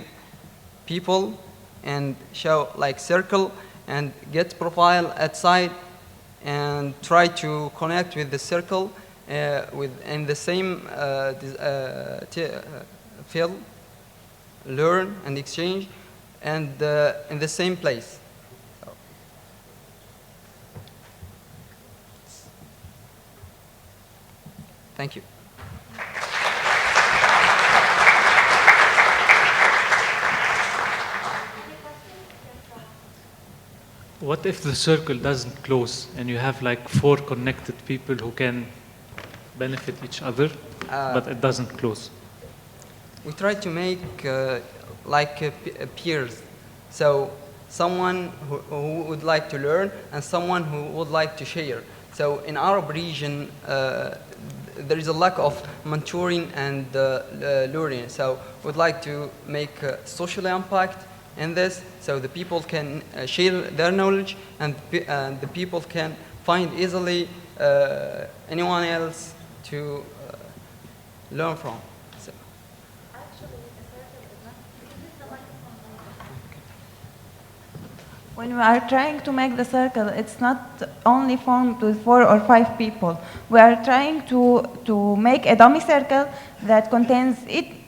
people and show like circle and get profile outside and try to connect with the circle in the same field, learn and exchange, and in the same place. Thank you. what if the circle doesn't close and you have like 4 connected people who can benefit each other, but it doesn't close? We try to make peers. So someone who would like to learn and someone who would like to share. So in Arab region, there is a lack of mentoring and learning. So we'd like to make social impact in this, so the people can share their knowledge and the people can find easily anyone else to learn from. So. When we are trying to make the circle, it's not only formed with 4 or 5 people. We are trying to make a dummy circle that contains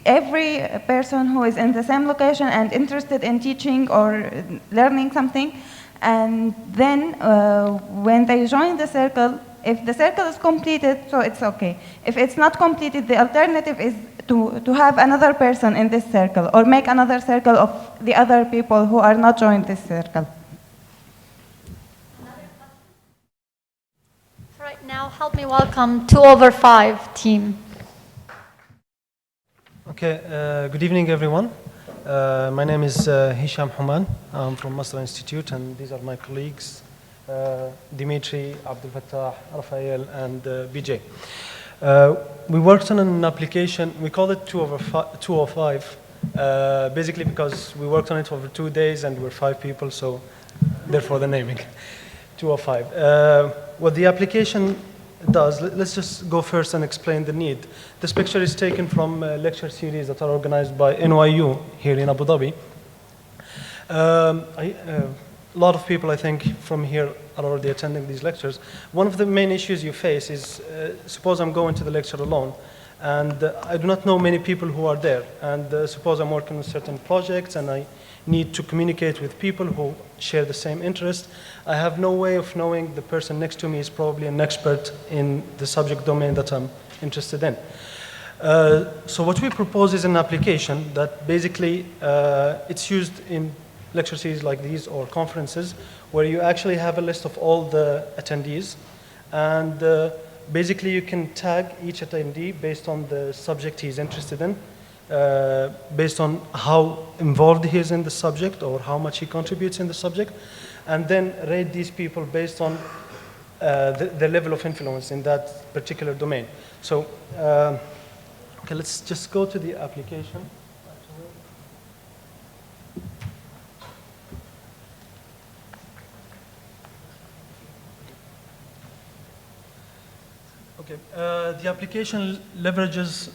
every person who is in the same location and interested in teaching or learning something. And then when they join the circle, if the circle is completed, so it's okay. If it's not completed, the alternative is to have another person in this circle or make another circle of the other people who are not joined this circle. Right now, help me welcome 2/5 team. Okay, good evening, everyone. My name is Hisham Human. I'm from Masra Institute, and these are my colleagues, Dimitri, Abdul Fattah, Rafael, and BJ. We worked on an application, we call it 205, basically because we worked on it over 2 days and we're 5 people, so therefore the naming, 205. What the application does, let's just go first and explain the need. This picture is taken from a lecture series that are organized by NYU here in Abu Dhabi. A lot of people, I think, from here are already attending these lectures. One of the main issues you face is, suppose I'm going to the lecture alone, and I do not know many people who are there, and suppose I'm working on certain projects and I need to communicate with people who share the same interest. I have no way of knowing the person next to me is probably an expert in the subject domain that I'm interested in. So what we propose is an application that basically it's used in lecture series like these or conferences where you actually have a list of all the attendees, and basically you can tag each attendee based on the subject he's interested in, based on how involved he is in the subject or how much he contributes in the subject, and then rate these people based on the level of influence in that particular domain. So, okay, let's just go to the application. Okay, the application leverages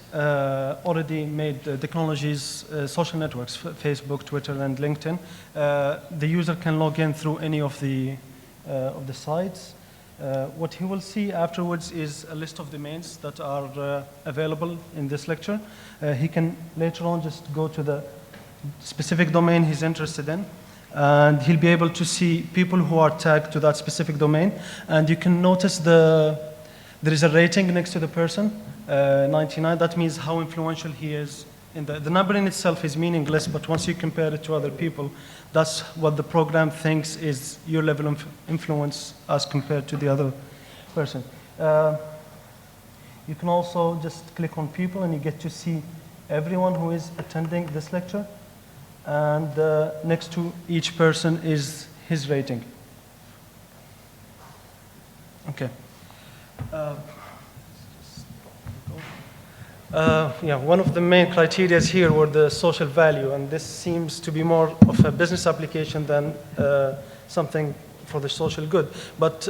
already made technologies, social networks, Facebook, Twitter, and LinkedIn. The user can log in through any of the sites. What he will see afterwards is a list of domains that are available in this lecture. He can later on just go to the specific domain he's interested in, and he'll be able to see people who are tagged to that specific domain. And you can notice there is a rating next to the person, 99. That means how influential he is. The number in itself is meaningless, but once you compare it to other people, that's what the program thinks is your level of influence as compared to the other person. You can also just click on people and you get to see everyone who is attending this lecture. And next to each person is his rating. Okay. Yeah, one of the main criteria here were the social value, and this seems to be more of a business application than something for the social good. But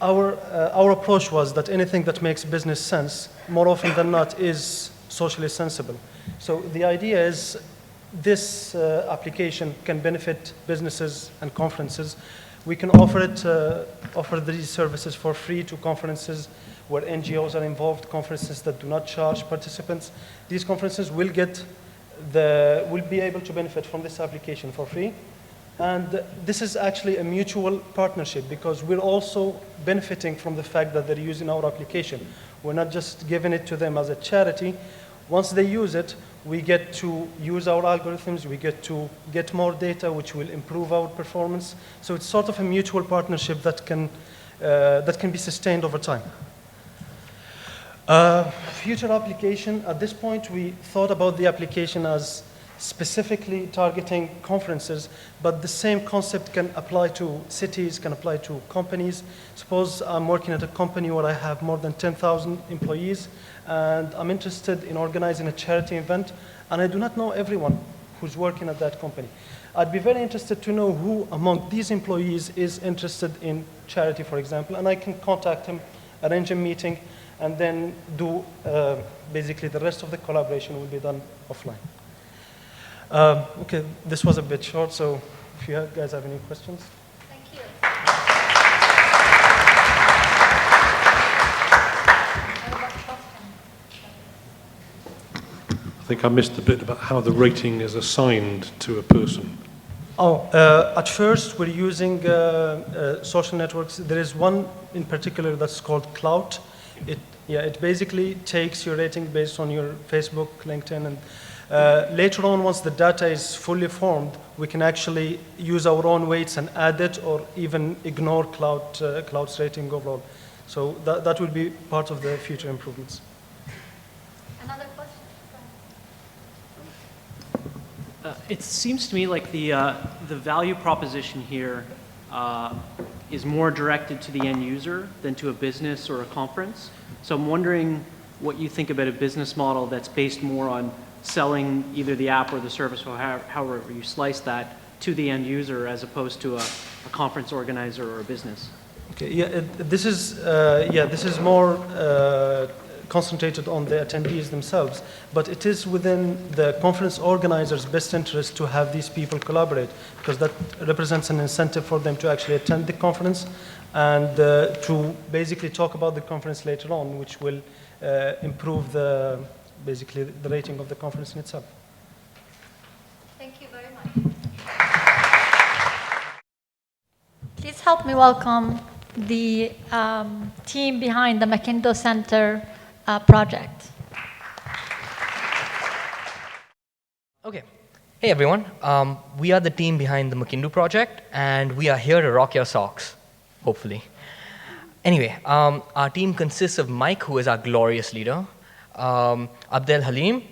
our approach was that anything that makes business sense, more often than not, is socially sensible. So the idea is this application can benefit businesses and conferences. We can offer these services for free to conferences where NGOs are involved, conferences that do not charge participants. These conferences will be able to benefit from this application for free. And this is actually a mutual partnership because we're also benefiting from the fact that they're using our application. We're not just giving it to them as a charity. Once they use it, we get to use our algorithms, we get to get more data, which will improve our performance. So it's sort of a mutual partnership that can be sustained over time. Future application, at this point, we thought about the application as specifically targeting conferences, but the same concept can apply to cities, can apply to companies. Suppose I'm working at a company where I have more than 10,000 employees, and I'm interested in organizing a charity event, and I do not know everyone who's working at that company. I'd be very interested to know who among these employees is interested in charity, for example, and I can contact him, arrange a meeting, and then do, basically the rest of the collaboration will be done offline. Okay, this was a bit short, so if you guys have any questions. Thank you. I think I missed the bit about how the rating is assigned to a person. Oh, at first we're using social networks. There is one in particular that's called Clout. It basically takes your rating based on your Facebook, LinkedIn, and later on, once the data is fully formed, we can actually use our own weights and add it, or even ignore Cloud's rating overall. So that will be part of the future improvements. Another question? It seems to me like the value proposition here is more directed to the end user than to a business or a conference. So I'm wondering what you think about a business model that's based more on selling either the app or the service, or however you slice that, to the end user as opposed to a conference organizer or a business. Okay, this is more concentrated on the attendees themselves, but it is within the conference organizers' best interest to have these people collaborate, because that represents an incentive for them to actually attend the conference and to basically talk about the conference later on, which will improve basically the rating of the conference in itself. Thank you very much. Please help me welcome the team behind the McIndoe Center project. Okay. Hey everyone. We are the team behind the McIndoe project, and we are here to rock your socks, hopefully. Anyway, our team consists of Mike, who is our glorious leader, Abdel Halim,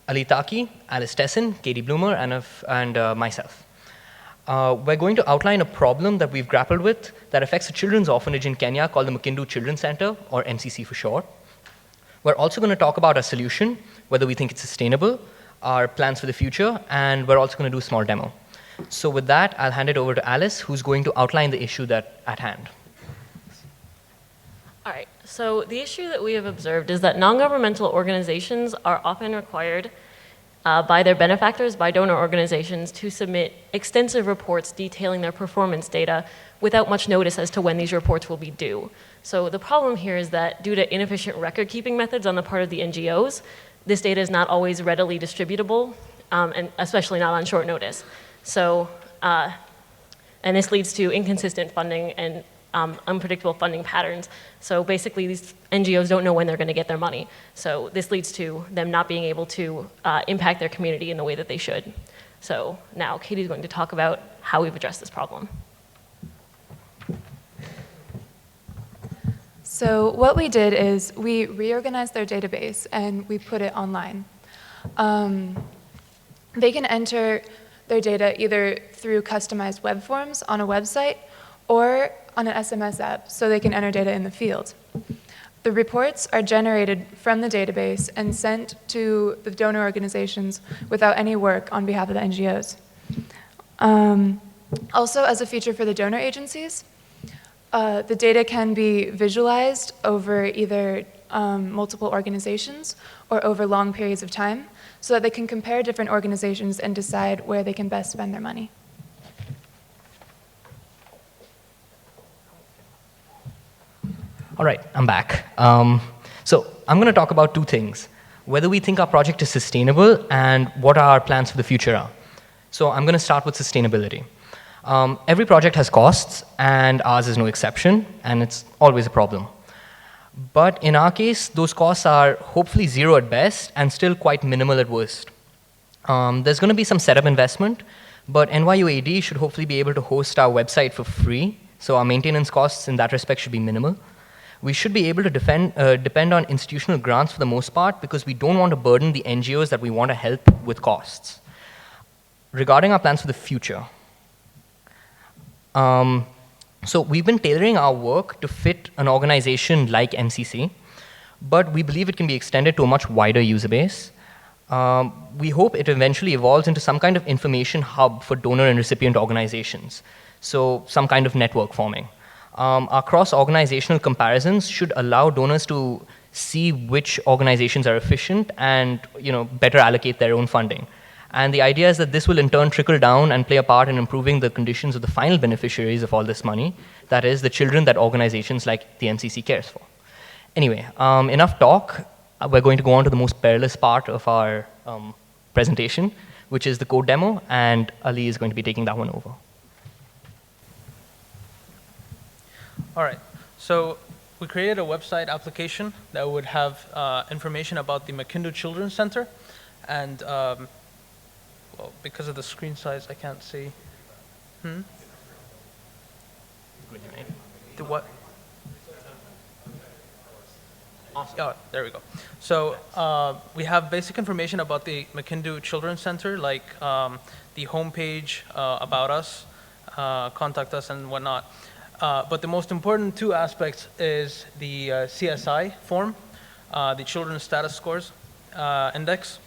Ali Taki, Alice Tesson, Katie Bloomer, and myself. We're going to outline a problem that we've grappled with that affects a children's orphanage in Kenya called the McIndoe Children's Center, or MCC for short. We're also going to talk about our solution, whether we think it's sustainable, our plans for the future, and we're also going to do a small demo. So with that, I'll hand it over to Alice, who's going to outline the issue at hand. All right, so the issue that we have observed is that non-governmental organizations are often required by their benefactors, by donor organizations, to submit extensive reports detailing their performance data without much notice as to when these reports will be due. So the problem here is that due to inefficient record-keeping methods on the part of the NGOs, this data is not always readily distributable, and especially not on short notice. So, and this leads to inconsistent funding and unpredictable funding patterns. So basically, these NGOs don't know when they're going to get their money. So this leads to them not being able to impact their community in the way that they should. So now Katie's going to talk about how we've addressed this problem. So what we did is we reorganized their database and we put it online. They can enter their data either through customized web forms on a website or on an SMS app, so they can enter data in the field. The reports are generated from the database and sent to the donor organizations without any work on behalf of the NGOs. Also, as a feature for the donor agencies, the data can be visualized over either multiple organizations or over long periods of time, so that they can compare different organizations and decide where they can best spend their money. All right, I'm back. So I'm going to talk about two things: whether we think our project is sustainable and what our plans for the future are. So I'm going to start with sustainability. Every project has costs, and ours is no exception, and it's always a problem. But in our case, those costs are hopefully zero at best and still quite minimal at worst. There's going to be some setup investment, but NYUAD should hopefully be able to host our website for free, so our maintenance costs in that respect should be minimal. We should be able to depend on institutional grants for the most part because we don't want to burden the NGOs that we want to help with costs. Regarding our plans for the future, so we've been tailoring our work to fit an organization like MCC, but we believe it can be extended to a much wider user base. We hope it eventually evolves into some kind of information hub for donor and recipient organizations, so some kind of network forming. Our cross-organizational comparisons should allow donors to see which organizations are efficient and better allocate their own funding. And the idea is that this will in turn trickle down and play a part in improving the conditions of the final beneficiaries of all this money, that is, the children that organizations like the MCC cares for. Anyway, enough talk. We're going to go on to the most perilous part of our presentation, which is the code demo, and Ali is going to be taking that one over. All right, so we created a website application that would have information about the Makindu Children's Center, and well, because of the screen size, I can't see. The what? Oh, there we go. So we have basic information about the Makindu Children's Center, like the homepage, about us, contact us, and whatnot. But the most important two aspects is the CSI form, the Children's Status Scores Index.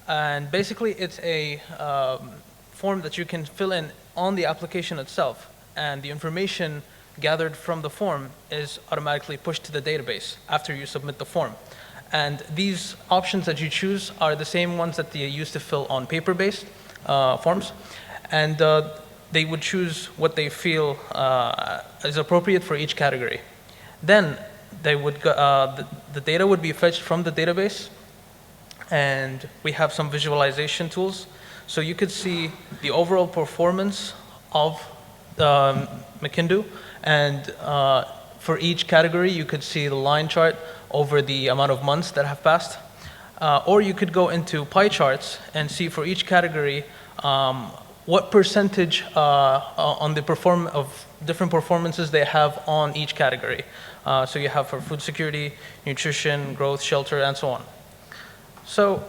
And basically, it's a form that you can fill in on the application itself. And the information gathered from the form is automatically pushed to the database after you submit the form. And these options that you choose are the same ones that they used to fill on paper-based forms. And they would choose what they feel is appropriate for each category. Then they would the data would be fetched from the database, and we have some visualization tools. So you could see the overall performance of Makindu, and for each category you could see the line chart over the amount of months that have passed. Or you could go into pie charts and see for each category what percentage on the different performances they have on each category. So you have for food security, nutrition, growth, shelter, and so on. So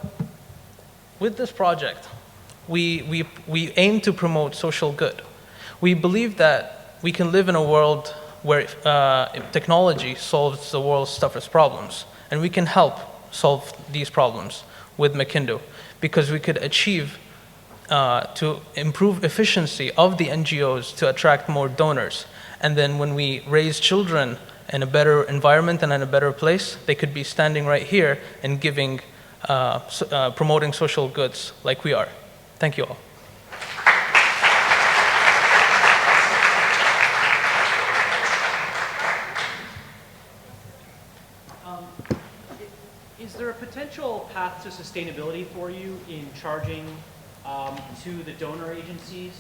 with this project, we aim to promote social good. We believe that we can live in a world where technology solves the world's toughest problems, and we can help solve these problems with Makindu, because we could achieve to improve efficiency of the NGOs to attract more donors. And then when we raise children in a better environment and in a better place, they could be standing right here and giving, promoting social goods like we are. Thank you all. Is there a potential path to sustainability for you in charging to the donor agencies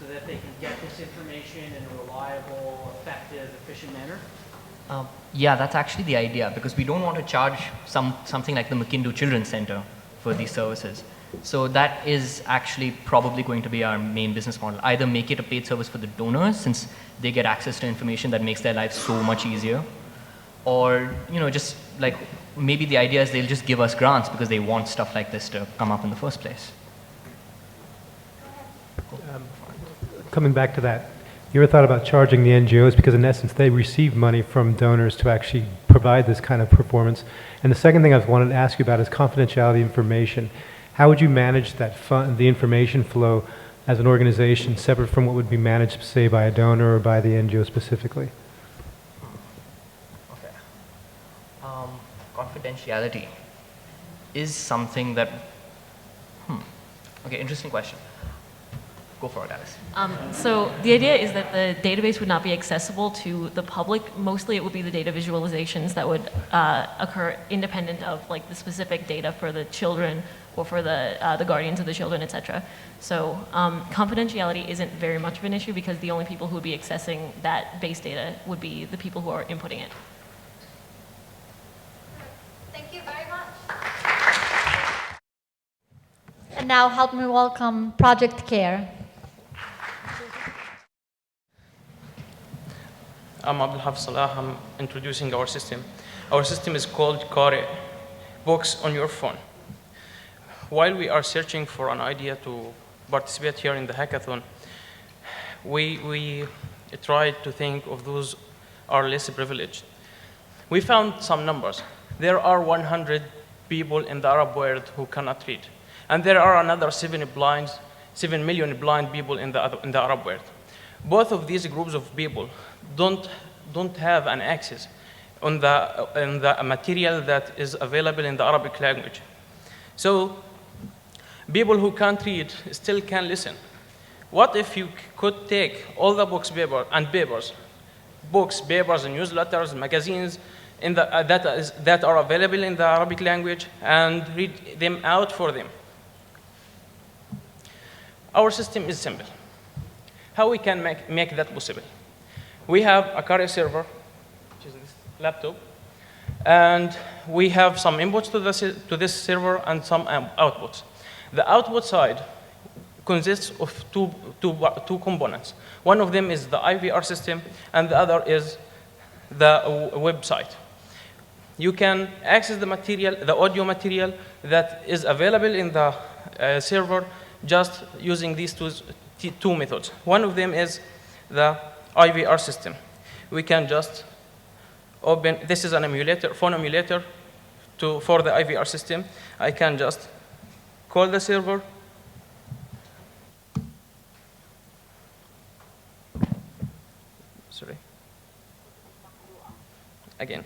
so that they can get this information in a reliable, effective, efficient manner? Yeah, that's actually the idea, because we don't want to charge something like the Makindu Children's Center for these services. So that is actually probably going to be our main business model. Either make it a paid service for the donors, since they get access to information that makes their lives so much easier, or just like maybe the idea is they'll just give us grants because they want stuff like this to come up in the first place. Coming back to that, you ever thought about charging the NGOs, because in essence they receive money from donors to actually provide this kind of performance? And the second thing I wanted to ask you about is confidentiality information. How would you manage that the information flow as an organization separate from what would be managed, say, by a donor or by the NGO specifically? Okay. Confidentiality is something that, okay, interesting question. Go for it, Alice. So the idea is that the database would not be accessible to the public. Mostly it would be the data visualizations that would occur independent of like the specific data for the children or for the guardians of the children, etc. So confidentiality isn't very much of an issue, because the only people who would be accessing that base data would be the people who are inputting it. now help me welcome Project Care. I'm Abdul Hafiz Salah. I'm introducing our system. Our system is called Qari, Books on Your Phone. While we are searching for an idea to participate here in the hackathon, we tried to think of those who are less privileged. We found some numbers. There are 100 people in the Arab world who cannot read. And there are another 7 million blind people in the Arab world. Both of these groups of people don't have an access on the material that is available in the Arabic language. So people who can't read still can listen. What if you could take all the books, papers, and newsletters, magazines that are available in the Arabic language and read them out for them? Our system is simple. How we can make that possible? We have a Qari server, which is this laptop, and we have some inputs to this server and some outputs. The output side consists of two components. One of them is the IVR system, and the other is the website. You can access the material, the audio material that is available in the server just using these two methods. One of them is the IVR system. We can just open, this is an emulator, phone emulator for the IVR system. I can just call the server. Sorry. Again.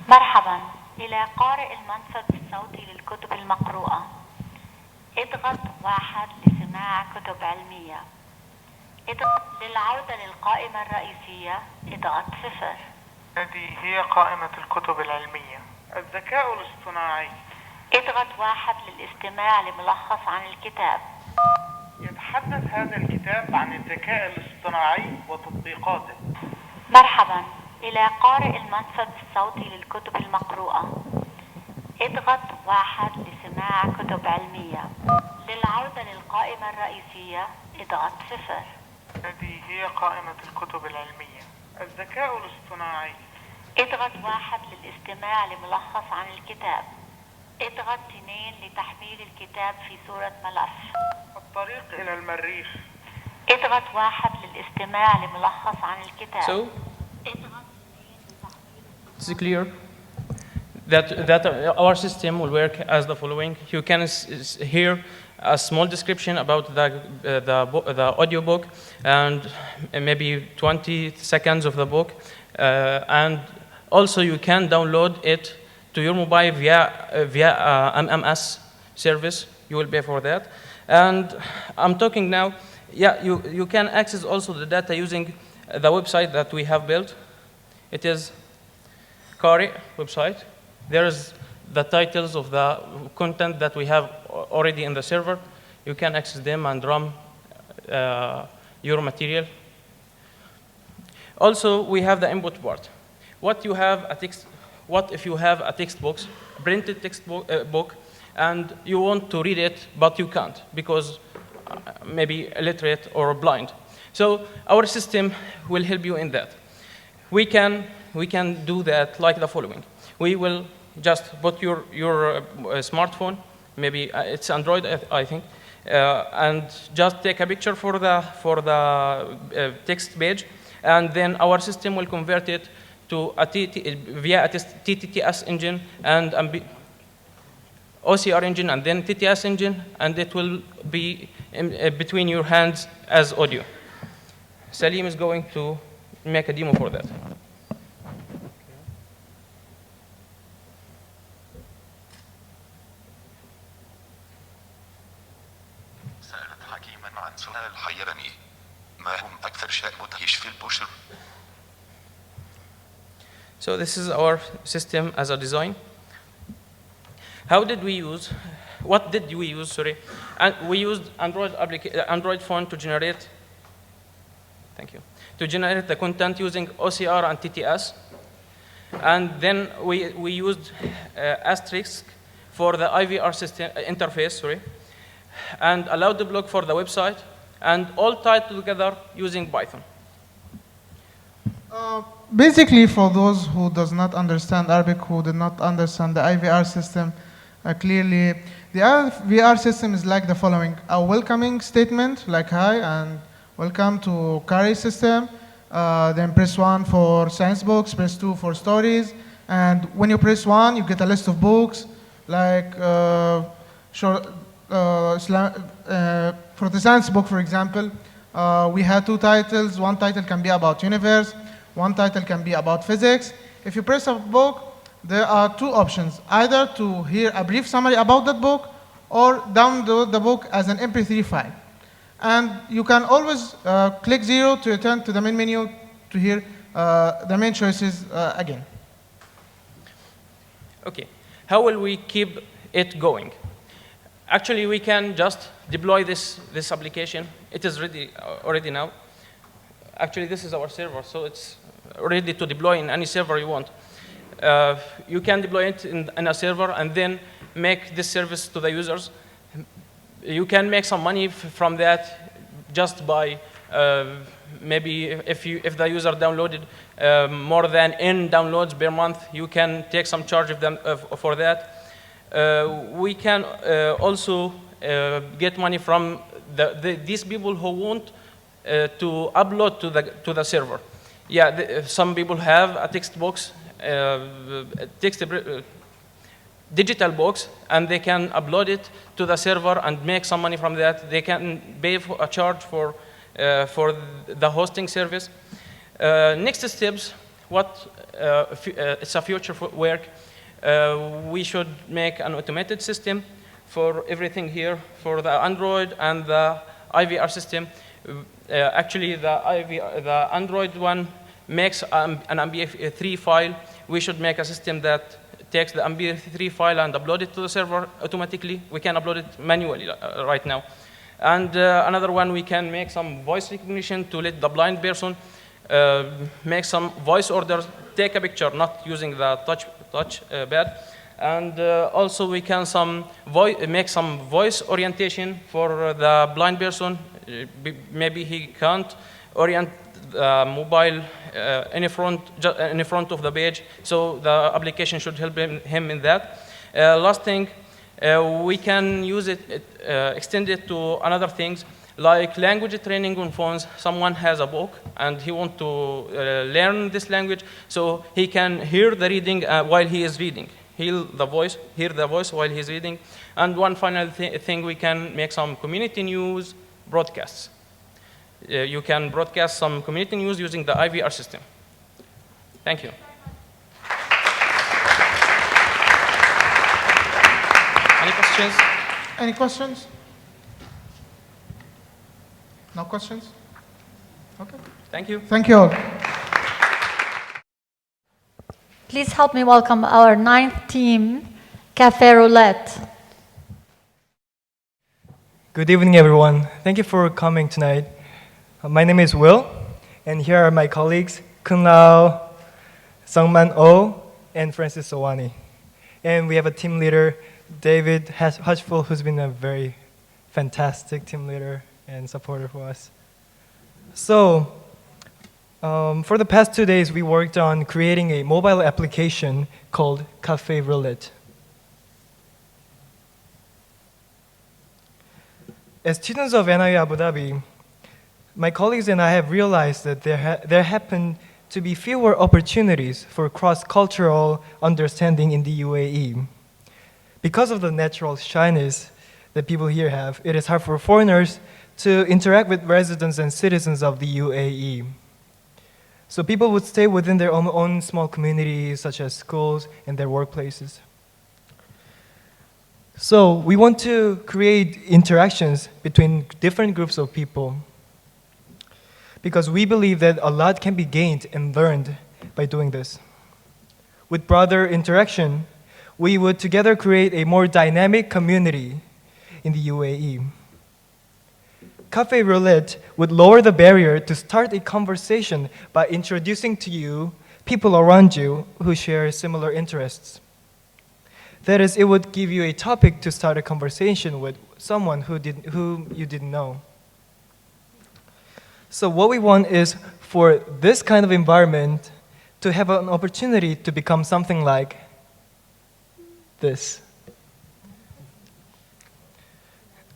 مرحبا إلى قارئ المنفذ الصوتي للكتب المقروءة. اضغط 1 لسماع كتب علمية. اضغط للعودة للقائمة الرئيسية. اضغط 0. هذه هي قائمة الكتب العلمية. الذكاء الاصطناعي. اضغط 1 للاستماع لملخص عن الكتاب. يتحدث هذا الكتاب عن الذكاء الاصطناعي وتطبيقاته. مرحبا إلى قارئ المنفذ الصوتي للكتب المقروءة. اضغط 1 لسماع كتب علمية. للعودة للقائمة الرئيسية اضغط 0. هذه هي قائمة الكتب العلمية. الذكاء الاصطناعي. اضغط 1 للاستماع لملخص عن الكتاب. اضغط 2 لتحميل الكتاب في صورة ملف. الطريق إلى المريخ. اضغط 1 للاستماع لملخص عن الكتاب. So, it's clear that our system will work as the following. You can hear a small description about the audiobook and maybe 20 seconds of the book. And also you can download it to your mobile via MMS service. You will pay for that. And I'm talking now, yeah, you can access also the data using the website that we have built. It is Qari website. There's the titles of the content that we have already in the server. You can access them and run your material. Also, we have the input part. What if you have a textbook, printed textbook, and you want to read it, but you can't because maybe illiterate or blind. So our system will help you in that. We can do that like the following. We will just put your smartphone, maybe it's Android, I think, and just take a picture for the text page, and then our system will convert it to via a TTS engine and OCR engine and then TTS engine, and it will be between your hands as audio. Salim is going to make a demo for that. سألت حكيما عن سؤال حيرني. ما هم أكثر شيء مدهش في البشر؟ So this is our system as a design. What did we use? Sorry. And we used Android phone to generate Thank you. To generate the content using OCR and TTS. And then we used asterisk for the IVR system interface, sorry, and allowed the block for the website, and all tied together using Python. Basically, for those who does not understand Arabic, who did not understand the IVR system clearly, the IVR system is like the following: a welcoming statement, like hi and welcome to Kari system. Then press 1 for science books, press 2 for stories, and when you press 1, you get a list of books, like for the science book, for example, we had 2 titles. One title can be about universe, one title can be about physics. If you press a book, there are 2 options: either to hear a brief summary about that book, or download the book as an MP3 file. And you can always click 0 to return to the main menu to hear the main choices again. Okay, how will we keep it going? Actually, we can just deploy this application. It is ready already now. Actually, this is our server, so it's ready to deploy in any server you want. You can deploy it in a server and then make this service to the users. You can make some money from that just by maybe if the user downloaded more than N downloads per month, you can take some charge of them for that. We can also get money from these people who want to upload to the server. Yeah, some people have a text box, digital box, and they can upload it to the server and make some money from that. They can pay for a charge for the hosting service. Next steps, it's a future work. We should make an automated system for everything here, for the Android and the IVR system. Actually, the Android one makes an MP3 file. We should make a system that takes the MP3 file and upload it to the server automatically. We can upload it manually right now. And another one, we can make some voice recognition to let the blind person make some voice orders, take a picture, not using the touch pad. And also we can make some voice orientation for the blind person. Maybe he can't orient the mobile in front of the page, so the application should help him in that. Last thing, we can use it, extend it to another things, like language training on phones. Someone has a book and he wants to learn this language, so he can hear the reading while he is reading. Hear the voice while he's reading. And one final thing, we can make some community news broadcasts. You can broadcast some community news using the IVR system. Thank you. Any questions? Any questions? No questions? Okay. Thank you. Thank you all. Please help me welcome our 9th team, Café Roulette. Good evening, everyone. Thank you for coming tonight. My name is Will, and here are my colleagues, Kun Lao, Sungman Oh, and Francis Sowani. And we have a team leader, David Hutchful, who's been a very fantastic team leader and supporter for us. So, for the past 2 days, we worked on creating a mobile application called Café Roulette. As students of NYU Abu Dhabi, my colleagues and I have realized that there happen to be fewer opportunities for cross-cultural understanding in the UAE. Because of the natural shyness that people here have, it is hard for foreigners to interact with residents and citizens of the UAE. So people would stay within their own small communities, such as schools and their workplaces. So we want to create interactions between different groups of people, because we believe that a lot can be gained and learned by doing this. With broader interaction, we would together create a more dynamic community in the UAE. Cafe Roulette would lower the barrier to start a conversation by introducing to you people around you who share similar interests. That is, it would give you a topic to start a conversation with someone whom you didn't know. So what we want is for this kind of environment to have an opportunity to become something like this.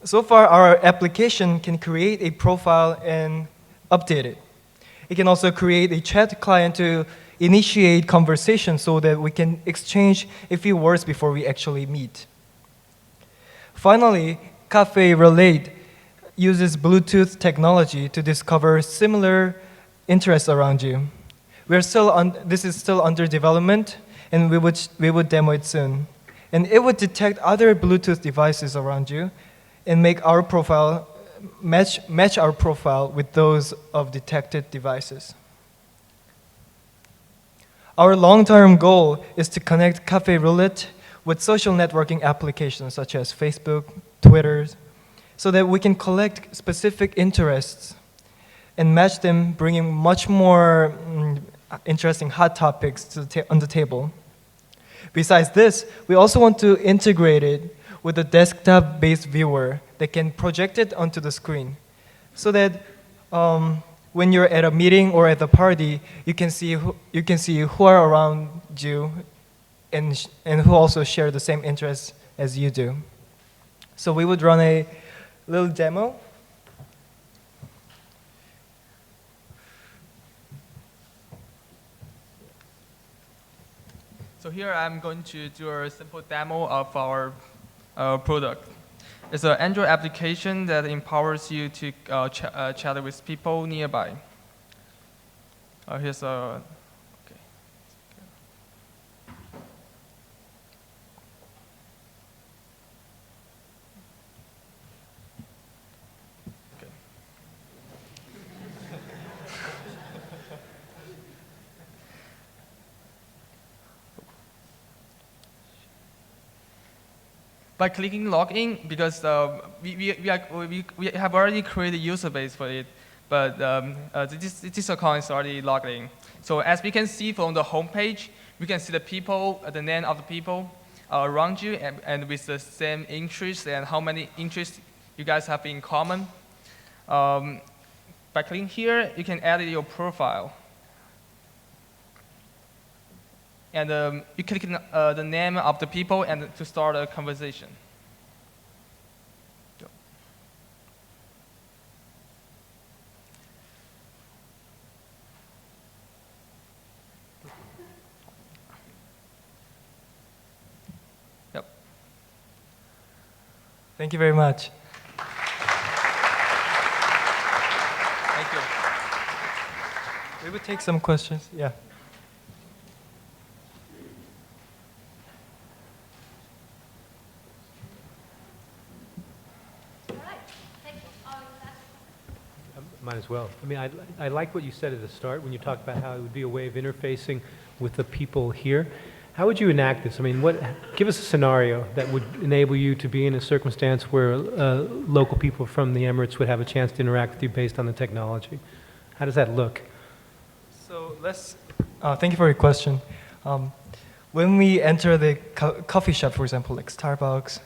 So far, our application can create a profile and update it. It can also create a chat client to initiate conversation so that we can exchange a few words before we actually meet. Finally, Cafe Relate uses Bluetooth technology to discover similar interests around you. This is still under development, and we would demo it soon. And it would detect other Bluetooth devices around you and make our profile match our profile with those of detected devices. Our long-term goal is to connect Cafe Roulette with social networking applications such as Facebook, Twitter, so that we can collect specific interests and match them, bringing much more interesting hot topics on the table. Besides this, we also want to integrate it with a desktop-based viewer that can project it onto the screen, so that when you're at a meeting or at a party, you can see who are around you and who also share the same interests as you do. So we would run a little demo. So here I'm going to do a simple demo of our product. It's an Android application that empowers you to chat with people nearby. Here's a, okay. Okay. By clicking login, because we have already created a user base for it, but this account is already logged in. So as we can see from the home page, we can see the people, the name of the people around you, and with the same interests and how many interests you guys have in common. By clicking here, you can add your profile. And you click the name of the people and to start a conversation. Yep. Thank you very much. Thank you. We would take some questions. Yeah. Might as well. I mean, I like what you said at the start when you talked about how it would be a way of interfacing with the people here. How would you enact this? I mean, give us a scenario that would enable you to be in a circumstance where local people from the Emirates would have a chance to interact with you based on the technology. How does that look? So thank you for your question. When we enter the coffee shop, for example, like Starbucks,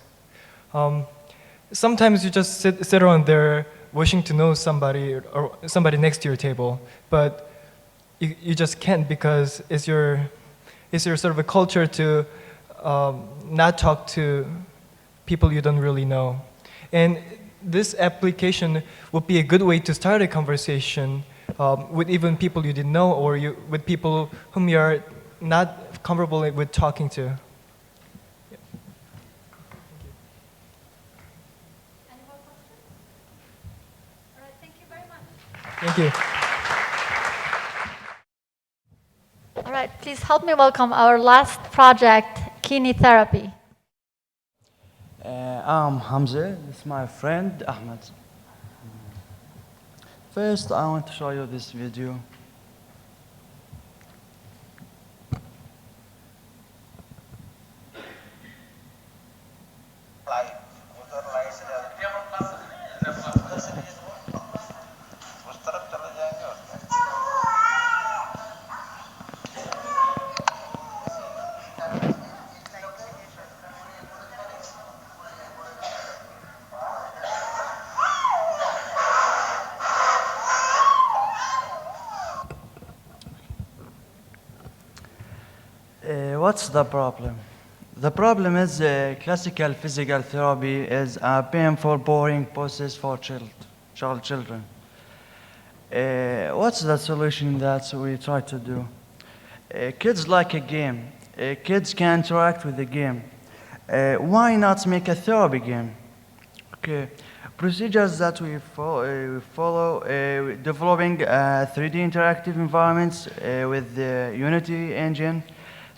sometimes you just sit around there wishing to know somebody or somebody next to your table, but you just can't because it's your sort of a culture to not talk to people you don't really know. And this application would be a good way to start a conversation with even people you didn't know or with people whom you are not comfortable with talking to. Thank you. All right, please help me welcome our last project, Kini Therapy. I'm Hamza. This is my friend Ahmed. First, I want to show you this video. What's the problem? The problem is classical physical therapy is a painful, boring process for children. What's the solution that we try to do? Kids like a game. Kids can interact with the game. Why not make a therapy game? Okay. Procedures that we follow, developing 3D interactive environments with the Unity engine,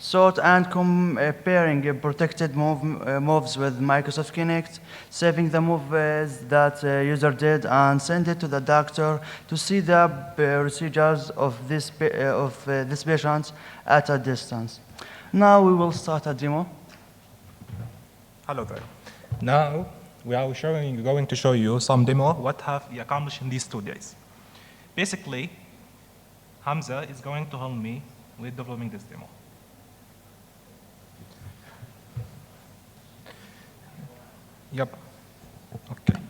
sort and comparing protected moves with Microsoft Kinect, saving the moves that user did and send it to the doctor to see the procedures of this patient at a distance. Now we will start a demo. Hello there. Now we are going to show you some demo what have we accomplished in these 2 days. Basically, Hamza is going to help me with developing this demo. Yep. Okay.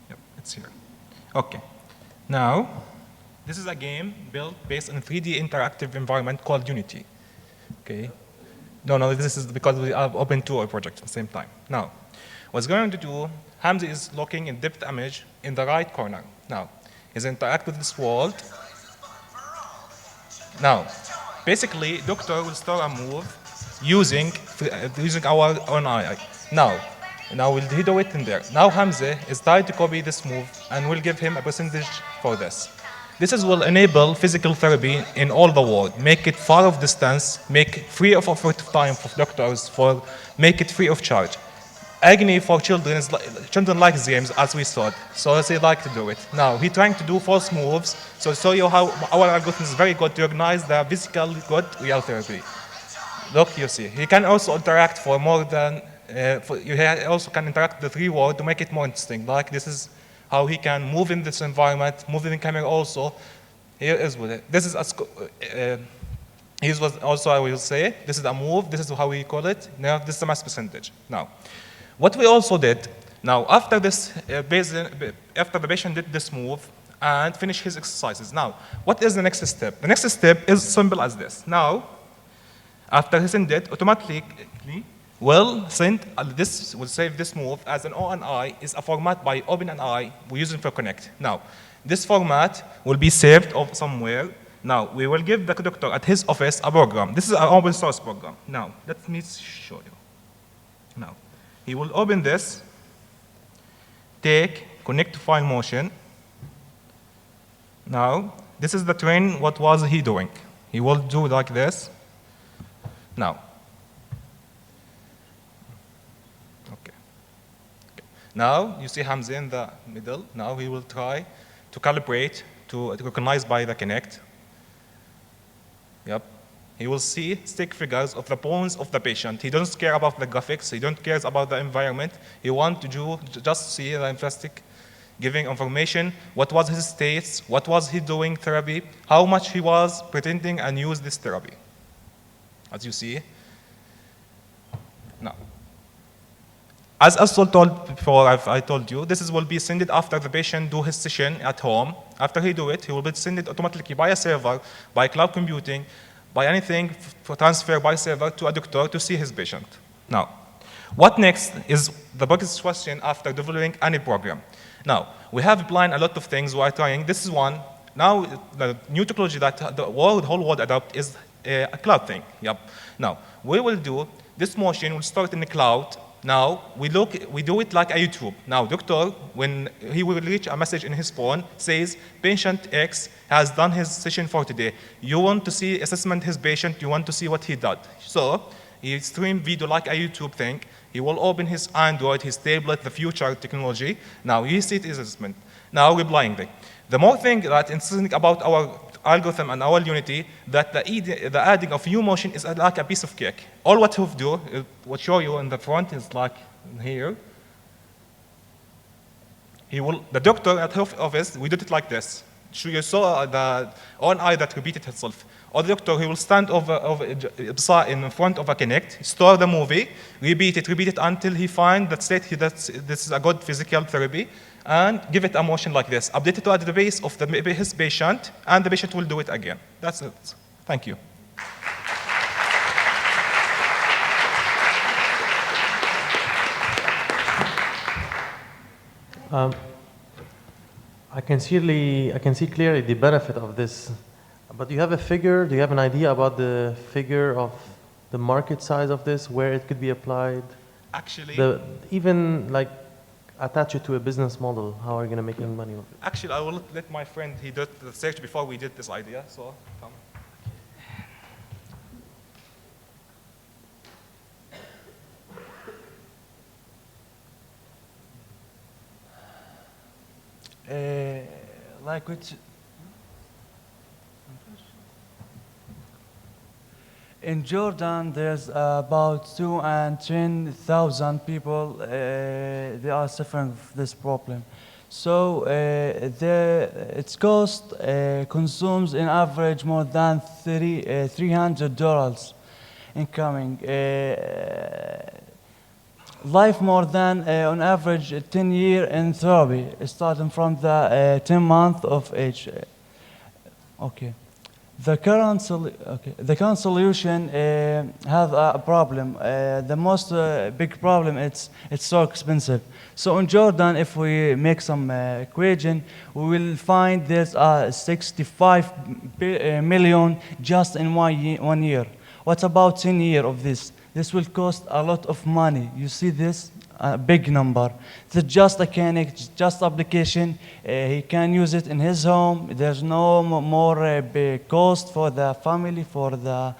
Yep, it's here. Okay. Now, this is a game built based on a 3D interactive environment called Unity. Okay. No, this is because we have opened 2 projects at the same time. Now, what's going to do, Hamza is looking in depth image in the right corner. Now, he's interact with this world. Now, basically, doctor will start a move using our own AI. Now will he do it in there? Now Hamza is trying to copy this move and we'll give him a percentage for this. This will enable physical therapy in all the world, make it far of distance, make free of time for doctors, make it free of charge. Agony for children is children like games as we saw, so they like to do it. Now he's trying to do false moves, so show you how our algorithm is very good to recognize the physical good real therapy. Look, you see, he can also interact for more than, you also can interact with the 3 world to make it more interesting. Like this is how he can move in this environment, move in the camera also. Here is with it. This is also, I will say, this is a move, this is how we call it. Now, this is a mass percentage. Now, what we also did, now after this, after the patient did this move and finished his exercises, now, what is the next step? The next step is simple as this. Now, after he sent it, automatically will save this move as an ONI is a format by OpenAI we're using for Connect. Now, this format will be saved somewhere. Now, we will give the doctor at his office a program. This is an open source program. Now, let me show you. Now, he will open this, connect to file motion. Now, this is the train, what was he doing? He will do like this. Now, okay. Now you see Hamza in the middle. Now he will try to calibrate, to recognize by the Kinect. Yep. He will see stick figures of the bones of the patient. He doesn't care about the graphics. He don't care about the environment. He wants to just see the plastic, giving information, what was his states, what was he doing therapy, how much he was pretending and use this therapy. As you see. Now, as I told before, I told you, this will be sent after the patient do his session at home. After he do it, he will be sent automatically by a server, by cloud computing, by anything for transfer by server to a doctor to see his patient. Now, what next is the biggest question after developing any program. Now, we have planned a lot of things we are trying. This is one. Now, the new technology that the whole world adopt is a cloud thing. Yep. Now, we will do this motion will start in the cloud. Now, we do it like a YouTube. Now, doctor, when he will reach a message in his phone, says, patient X has done his session for today. You want to see assessment his patient, you want to see what he did. So, he stream video like a YouTube thing. He will open his Android, his tablet, the future technology. Now, he sees his assessment. Now, replying there. The more thing that interesting about our algorithm and our Unity, that the adding of U-motion is like a piece of cake. All what we do, what show you in the front is like here. The doctor at his office, we did it like this. You saw the one eye that repeated itself. Or the doctor, he will stand in front of a Kinect, store the movie, repeat it until he finds that state that this is a good physical therapy, and give it a motion like this. Update it to the base of his patient, and the patient will do it again. That's it. Thank you. I can see clearly the benefit of this, but do you have a figure? Do you have an idea about the figure of the market size of this, where it could be applied? Actually, even like attach it to a business model. How are you going to make any money with it? Actually, I will let my friend, he did the search before we did this idea, so come. Like which in Jordan, there's about 210,000 people. They are suffering from this problem. So its cost consumes in average more than $300 incoming. Life more than on average 10 years in therapy, starting from the 10 months of age. Okay. The current solution have a problem. The most big problem, it's so expensive. So in Jordan, if we make some equation, we will find there's 65 million just in 1 year. What about 10 years of this? This will cost a lot of money. You see this? A big number. It's just a Kinect, just application. He can use it in his home. There's no more big cost for the family, for the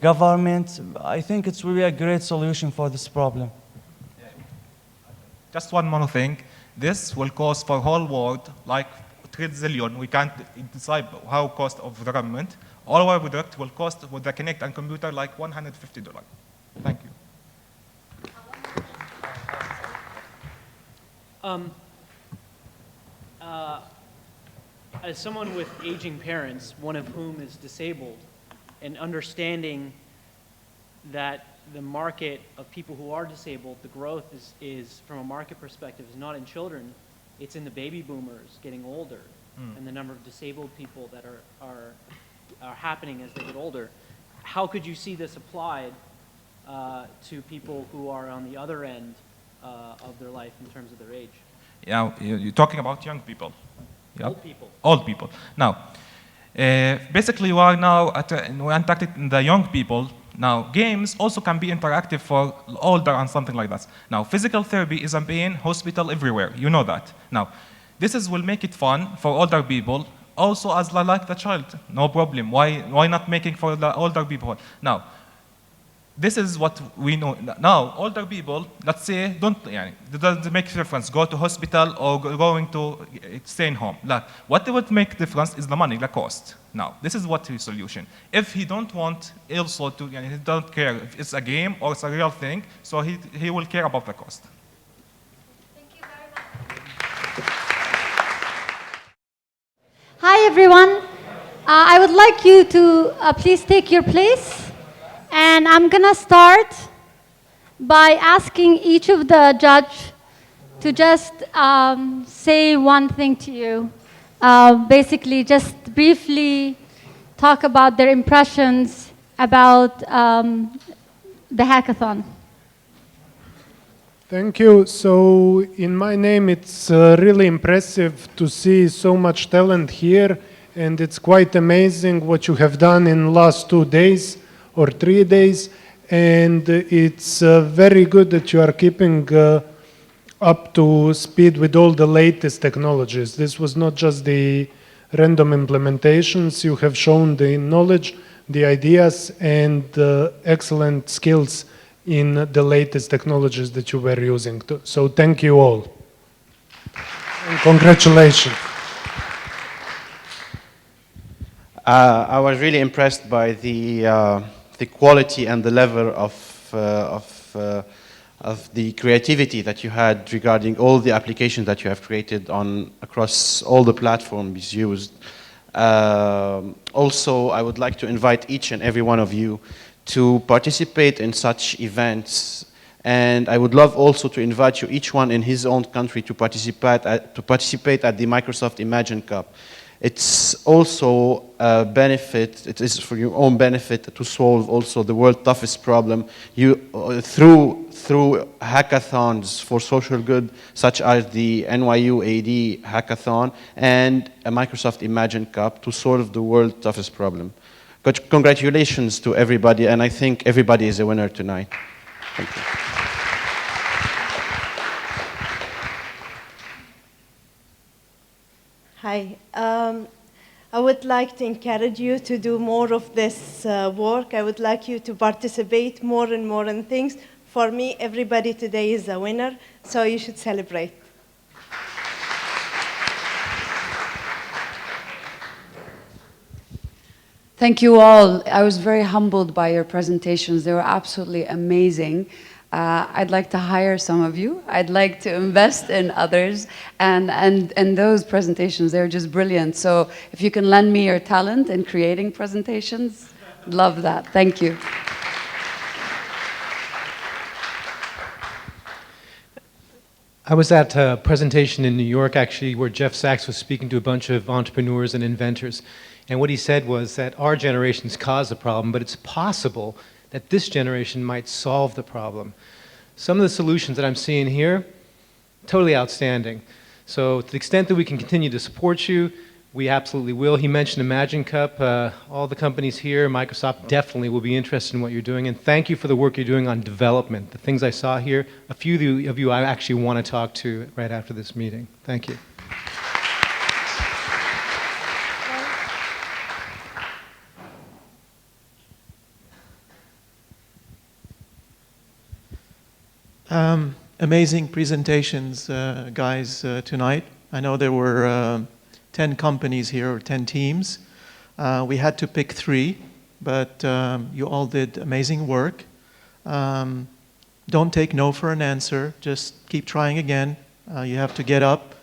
government. I think it's really a great solution for this problem. Just one more thing. This will cost for whole world like 3 zillion. We can't decide how cost of the government. All our product will cost with the Kinect and computer like $150. Thank you. As someone with aging parents, one of whom is disabled, and understanding that the market of people who are disabled, the growth is from a market perspective, is not in children, it's in the baby boomers getting older, and the number of disabled people that are happening as they get older. How could you see this applied to people who are on the other end of their life in terms of their age? Yeah, you're talking about young people. Yeah. Old people. Old people. Now, basically we are now we interacted in the young people. Now, games also can be interactive for older and something like that. Now, physical therapy is a main hospital everywhere. You know that. Now, this will make it fun for older people, also as like the child. No problem. Why not making for the older people? Now, this is what we know. Now, older people, let's say, it doesn't make a difference, go to hospital or going to stay in home. Like, what would make difference is the money, the cost. Now, this is what his solution. If he don't want also to, he don't care if it's a game or it's a real thing, so he will care about the cost. Thank you very much. Hi, everyone. I would like you to please take your place. And I'm going to start by asking each of the judge to just say one thing to you. Basically, just briefly talk about their impressions about the hackathon. Thank you. So in my name, it's really impressive to see so much talent here. And it's quite amazing what you have done in the last 2 days. Or 3 days, and it's very good that you are keeping up to speed with all the latest technologies. This was not just the random implementations. You have shown the knowledge, the ideas, and excellent skills in the latest technologies that you were using. So thank you all. And congratulations. I was really impressed by the quality and the level of the creativity that you had regarding all the applications that you have created across all the platforms used. Also, I would like to invite each and every one of you to participate in such events. And I would love also to invite you, each one in his own country, to participate at the Microsoft Imagine Cup. It's also a benefit, it is for your own benefit to solve also the world's toughest problem through hackathons for social good, such as the NYUAD hackathon and a Microsoft Imagine Cup to solve the world's toughest problem. Congratulations to everybody, and I think everybody is a winner tonight. Thank you. Hi. I would like to encourage you to do more of this work. I would like you to participate more and more in things. For me, everybody today is a winner, so you should celebrate. Thank you all. I was very humbled by your presentations. They were absolutely amazing. I'd like to hire some of you. I'd like to invest in others. And those presentations, they're just brilliant. So if you can lend me your talent in creating presentations, love that. Thank you. I was at a presentation in New York, actually, where Jeff Sachs was speaking to a bunch of entrepreneurs and inventors. And what he said was that our generation's caused the problem, but it's possible that this generation might solve the problem. Some of the solutions that I'm seeing here, totally outstanding. So to the extent that we can continue to support you, we absolutely will. He mentioned Imagine Cup. All the companies here, Microsoft definitely will be interested in what you're doing. And thank you for the work you're doing on development. The things I saw here, a few of you I actually want to talk to right after this meeting. Thank you. Amazing presentations, guys, tonight. I know there were 10 companies here, or 10 teams. We had to pick 3, but you all did amazing work. Don't take no for an answer. Just keep trying again. You have to get up,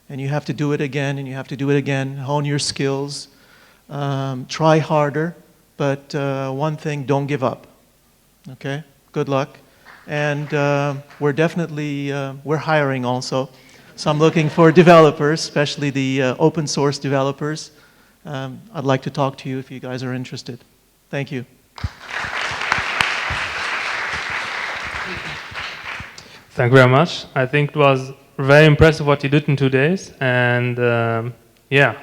and you have to do it again, and you have to do it again. Hone your skills. Try harder, but one thing, don't give up. Okay? Good luck. And we're definitely, we're hiring also. So I'm looking for developers, especially the open source developers. I'd like to talk to you if you guys are interested. Thank you. Thank you very much. I think it was very impressive what you did in 2 days. And yeah,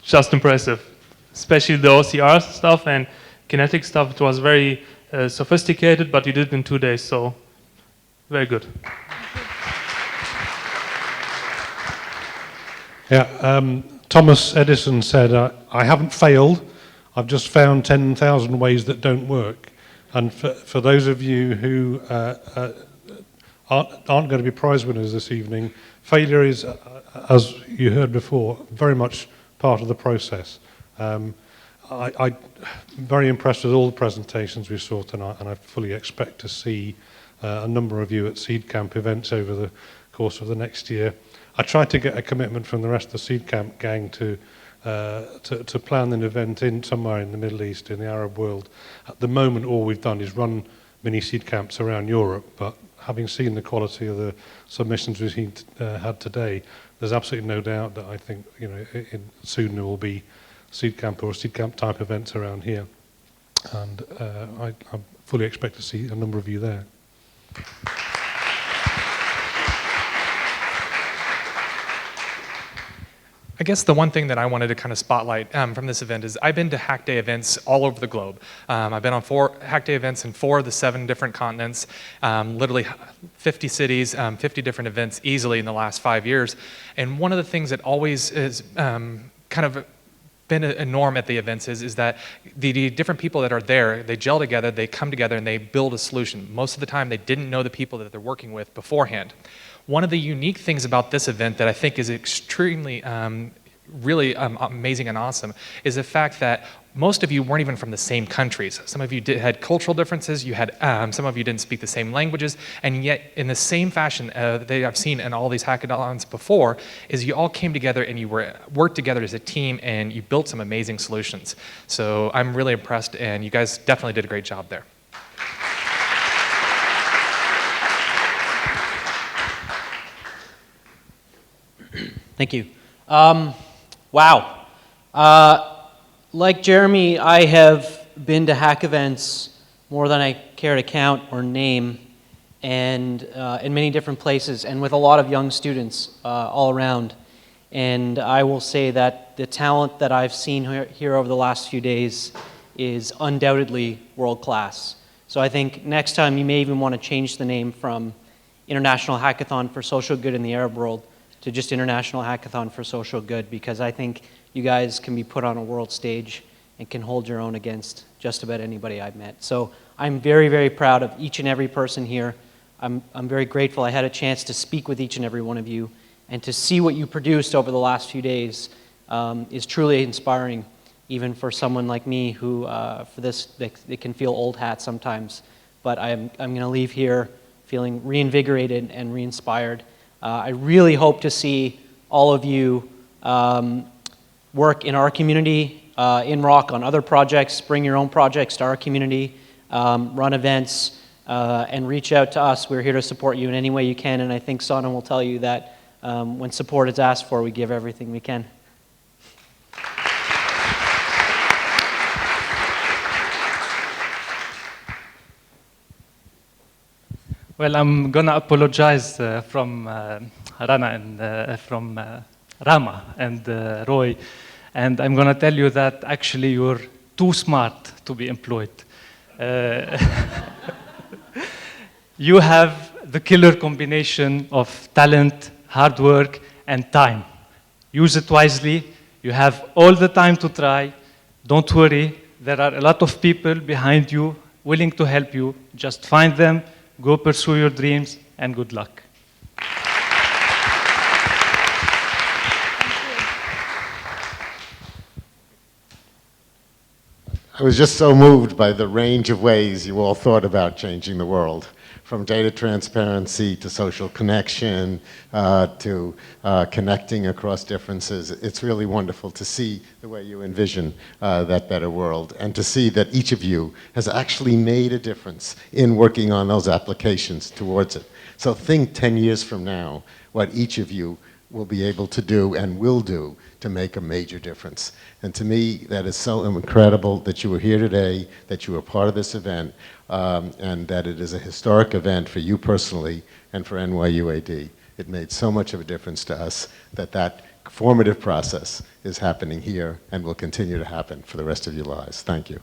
just impressive. Especially the OCR stuff and kinetic stuff. It was very sophisticated, but you did it in 2 days, so very good. Yeah, Thomas Edison said, I haven't failed, I've just found 10,000 ways that don't work. And for those of you who aren't going to be prize winners this evening, failure is, as you heard before, very much part of the process. I'm very impressed with all the presentations we saw tonight, and I fully expect to see a number of you at Seed Camp events over the course of the next year. I tried to get a commitment from the rest of the Seed Camp gang to plan an event in somewhere in the Middle East, in the Arab world. At the moment, all we've done is run mini Seed Camps around Europe, but having seen the quality of the submissions we've had today, there's absolutely no doubt that I think soon there will be Seed Camp or Seed Camp type events around here, and I fully expect to see a number of you there. I guess the one thing that I wanted to kind of spotlight from this event is I've been to Hack Day events all over the globe. I've been on 4 Hack Day events in 4 of the 7 different continents, literally 50 cities, 50 different events easily in the last 5 years. And one of the things that always is kind of been a norm at the events is that the different people that are there, they gel together, they come together, and they build a solution. Most of the time, they didn't know the people that they're working with beforehand. One of the unique things about this event that I think is extremely really amazing and awesome is the fact that most of you weren't even from the same countries. Some of you had cultural differences, you had, some of you didn't speak the same languages, and yet in the same fashion that I've seen in all these hackathons before, is you all came together and you worked together as a team and you built some amazing solutions. So I'm really impressed, and you guys definitely did a great job there. Thank you. Wow. Like Jeremy, I have been to hack events more than I care to count or name, and in many different places, and with a lot of young students all around. And I will say that the talent that I've seen here over the last few days is undoubtedly world class. So I think next time you may even want to change the name from International Hackathon for Social Good in the Arab World to just International Hackathon for Social Good, because I think you guys can be put on a world stage and can hold your own against just about anybody I've met. So I'm very, very proud of each and every person here. I'm very grateful I had a chance to speak with each and every one of you, and to see what you produced over the last few days is truly inspiring, even for someone like me who, for this, they can feel old hat sometimes. But I'm going to leave here feeling reinvigorated and re-inspired. I really hope to see all of you work in our community, in Rock on other projects, bring your own projects to our community, run events, and reach out to us. We're here to support you in any way you can, and I think Sana will tell you that when support is asked for, we give everything we can. Well, I'm gonna apologize from Rana and from Rama and Roy, and I'm gonna tell you that actually you're too smart to be employed. You have the killer combination of talent, hard work, and time. Use it wisely. You have all the time to try. Don't worry. There are a lot of people behind you willing to help you. Just find them, go pursue your dreams, and good luck. I was just so moved by the range of ways you all thought about changing the world, from data transparency to social connection to connecting across differences. It's really wonderful to see the way you envision that better world, and to see that each of you has actually made a difference in working on those applications towards it. So think 10 years from now what each of you will be able to do and will do to make a major difference. And to me, that is so incredible that you were here today, that you were part of this event, and that it is a historic event for you personally and for NYUAD. It made so much of a difference to us that that formative process is happening here and will continue to happen for the rest of your lives. Thank you.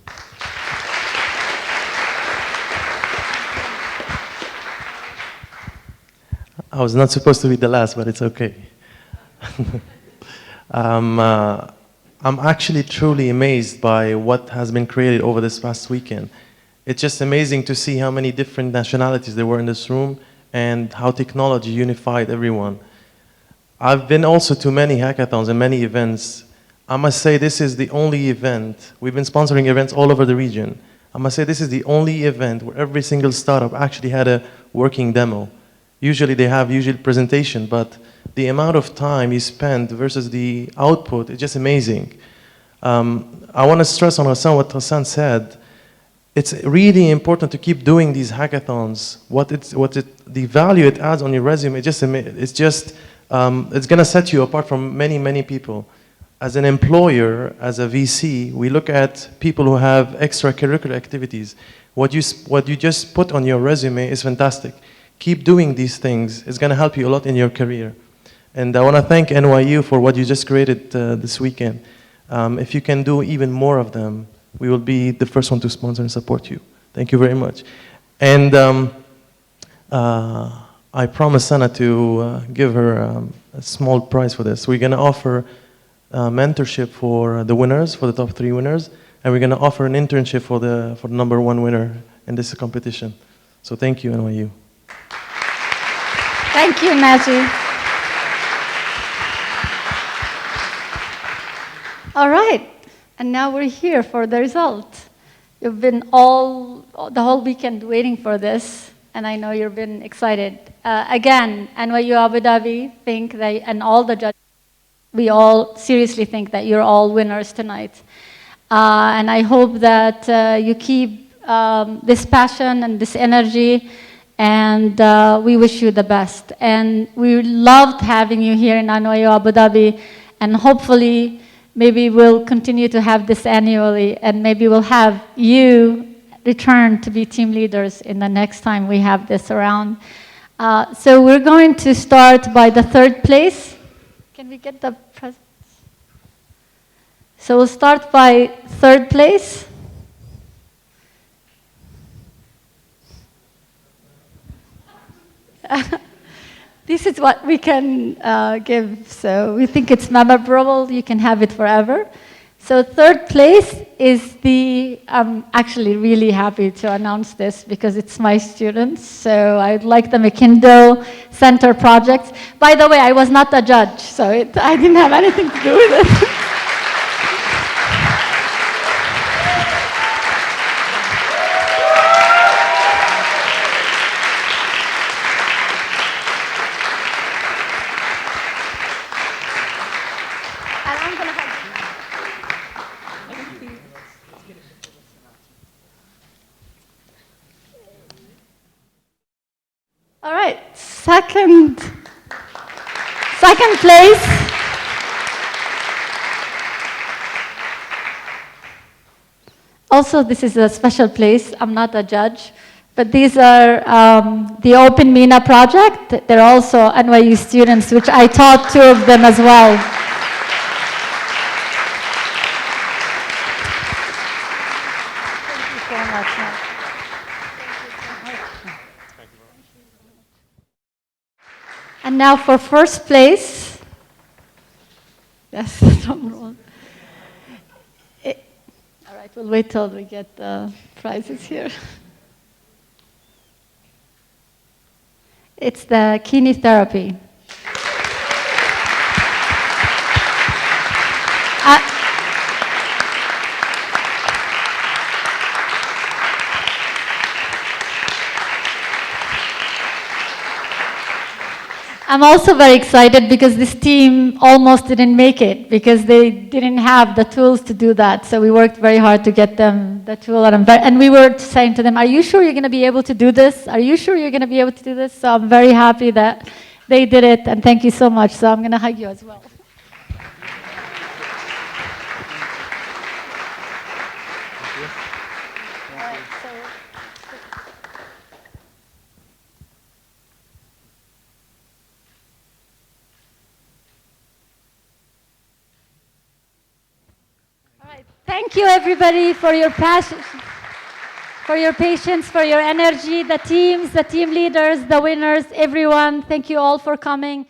I was not supposed to be the last, but it's okay. I'm actually truly amazed by what has been created over this past weekend. It's just amazing to see how many different nationalities there were in this room and how technology unified everyone. I've been also to many hackathons and many events. I must say this is the only event, we've been sponsoring events all over the region. I must say this is the only event where every single startup actually had a working demo. Usually they have presentation, but the amount of time you spend versus the output is just amazing. I want to stress on Hassan what Hassan said. It's really important to keep doing these hackathons. The value it adds on your resume, it's gonna set you apart from many, many people. As an employer, as a VC, we look at people who have extracurricular activities. What you just put on your resume is fantastic. Keep doing these things. It's gonna help you a lot in your career. And I want to thank NYU for what you just created this weekend. If you can do even more of them, we will be the first one to sponsor and support you. Thank you very much. And I promised Sana to give her a small prize for this. We're going to offer mentorship for the winners, for the top 3 winners, and we're going to offer an internship for the #1 winner in this competition. So thank you, NYU. Thank you, Najee. All right, and now we're here for the result. You've been the whole weekend waiting for this, and I know you've been excited. Again, NYU Abu Dhabi think that, and all the judges, we all seriously think that you're all winners tonight. And I hope that you keep this passion and this energy, and we wish you the best. And we loved having you here in NYU Abu Dhabi, and hopefully maybe we'll continue to have this annually, and maybe we'll have you return to be team leaders in the next time we have this around. So we're going to start by the third place. Can we get the presents? So we'll start by third place. This is what we can give, so we think it's memorable. You can have it forever. So third place is I'm actually really happy to announce this because it's my students. So I'd like the McKindo Center project. By the way, I was not a judge, so I didn't have anything to do with it. All right, second place. Also, this is a special place. I'm not a judge, but these are the Open MENA project. They're also NYU students, which I taught 2 of them as well. Thank you so much. And now for first place. Yes, drum roll. All right, we'll wait till we get the prizes here. It's the kidney therapy. I'm also very excited because this team almost didn't make it because they didn't have the tools to do that. So we worked very hard to get them the tool. And we were saying to them, are you sure you're going to be able to do this? Are you sure you're going to be able to do this? So I'm very happy that they did it. And thank you so much. So I'm going to hug you as well. Thank you, everybody, for your passion, for your patience, for your energy, the teams, the team leaders, the winners, everyone. Thank you all for coming.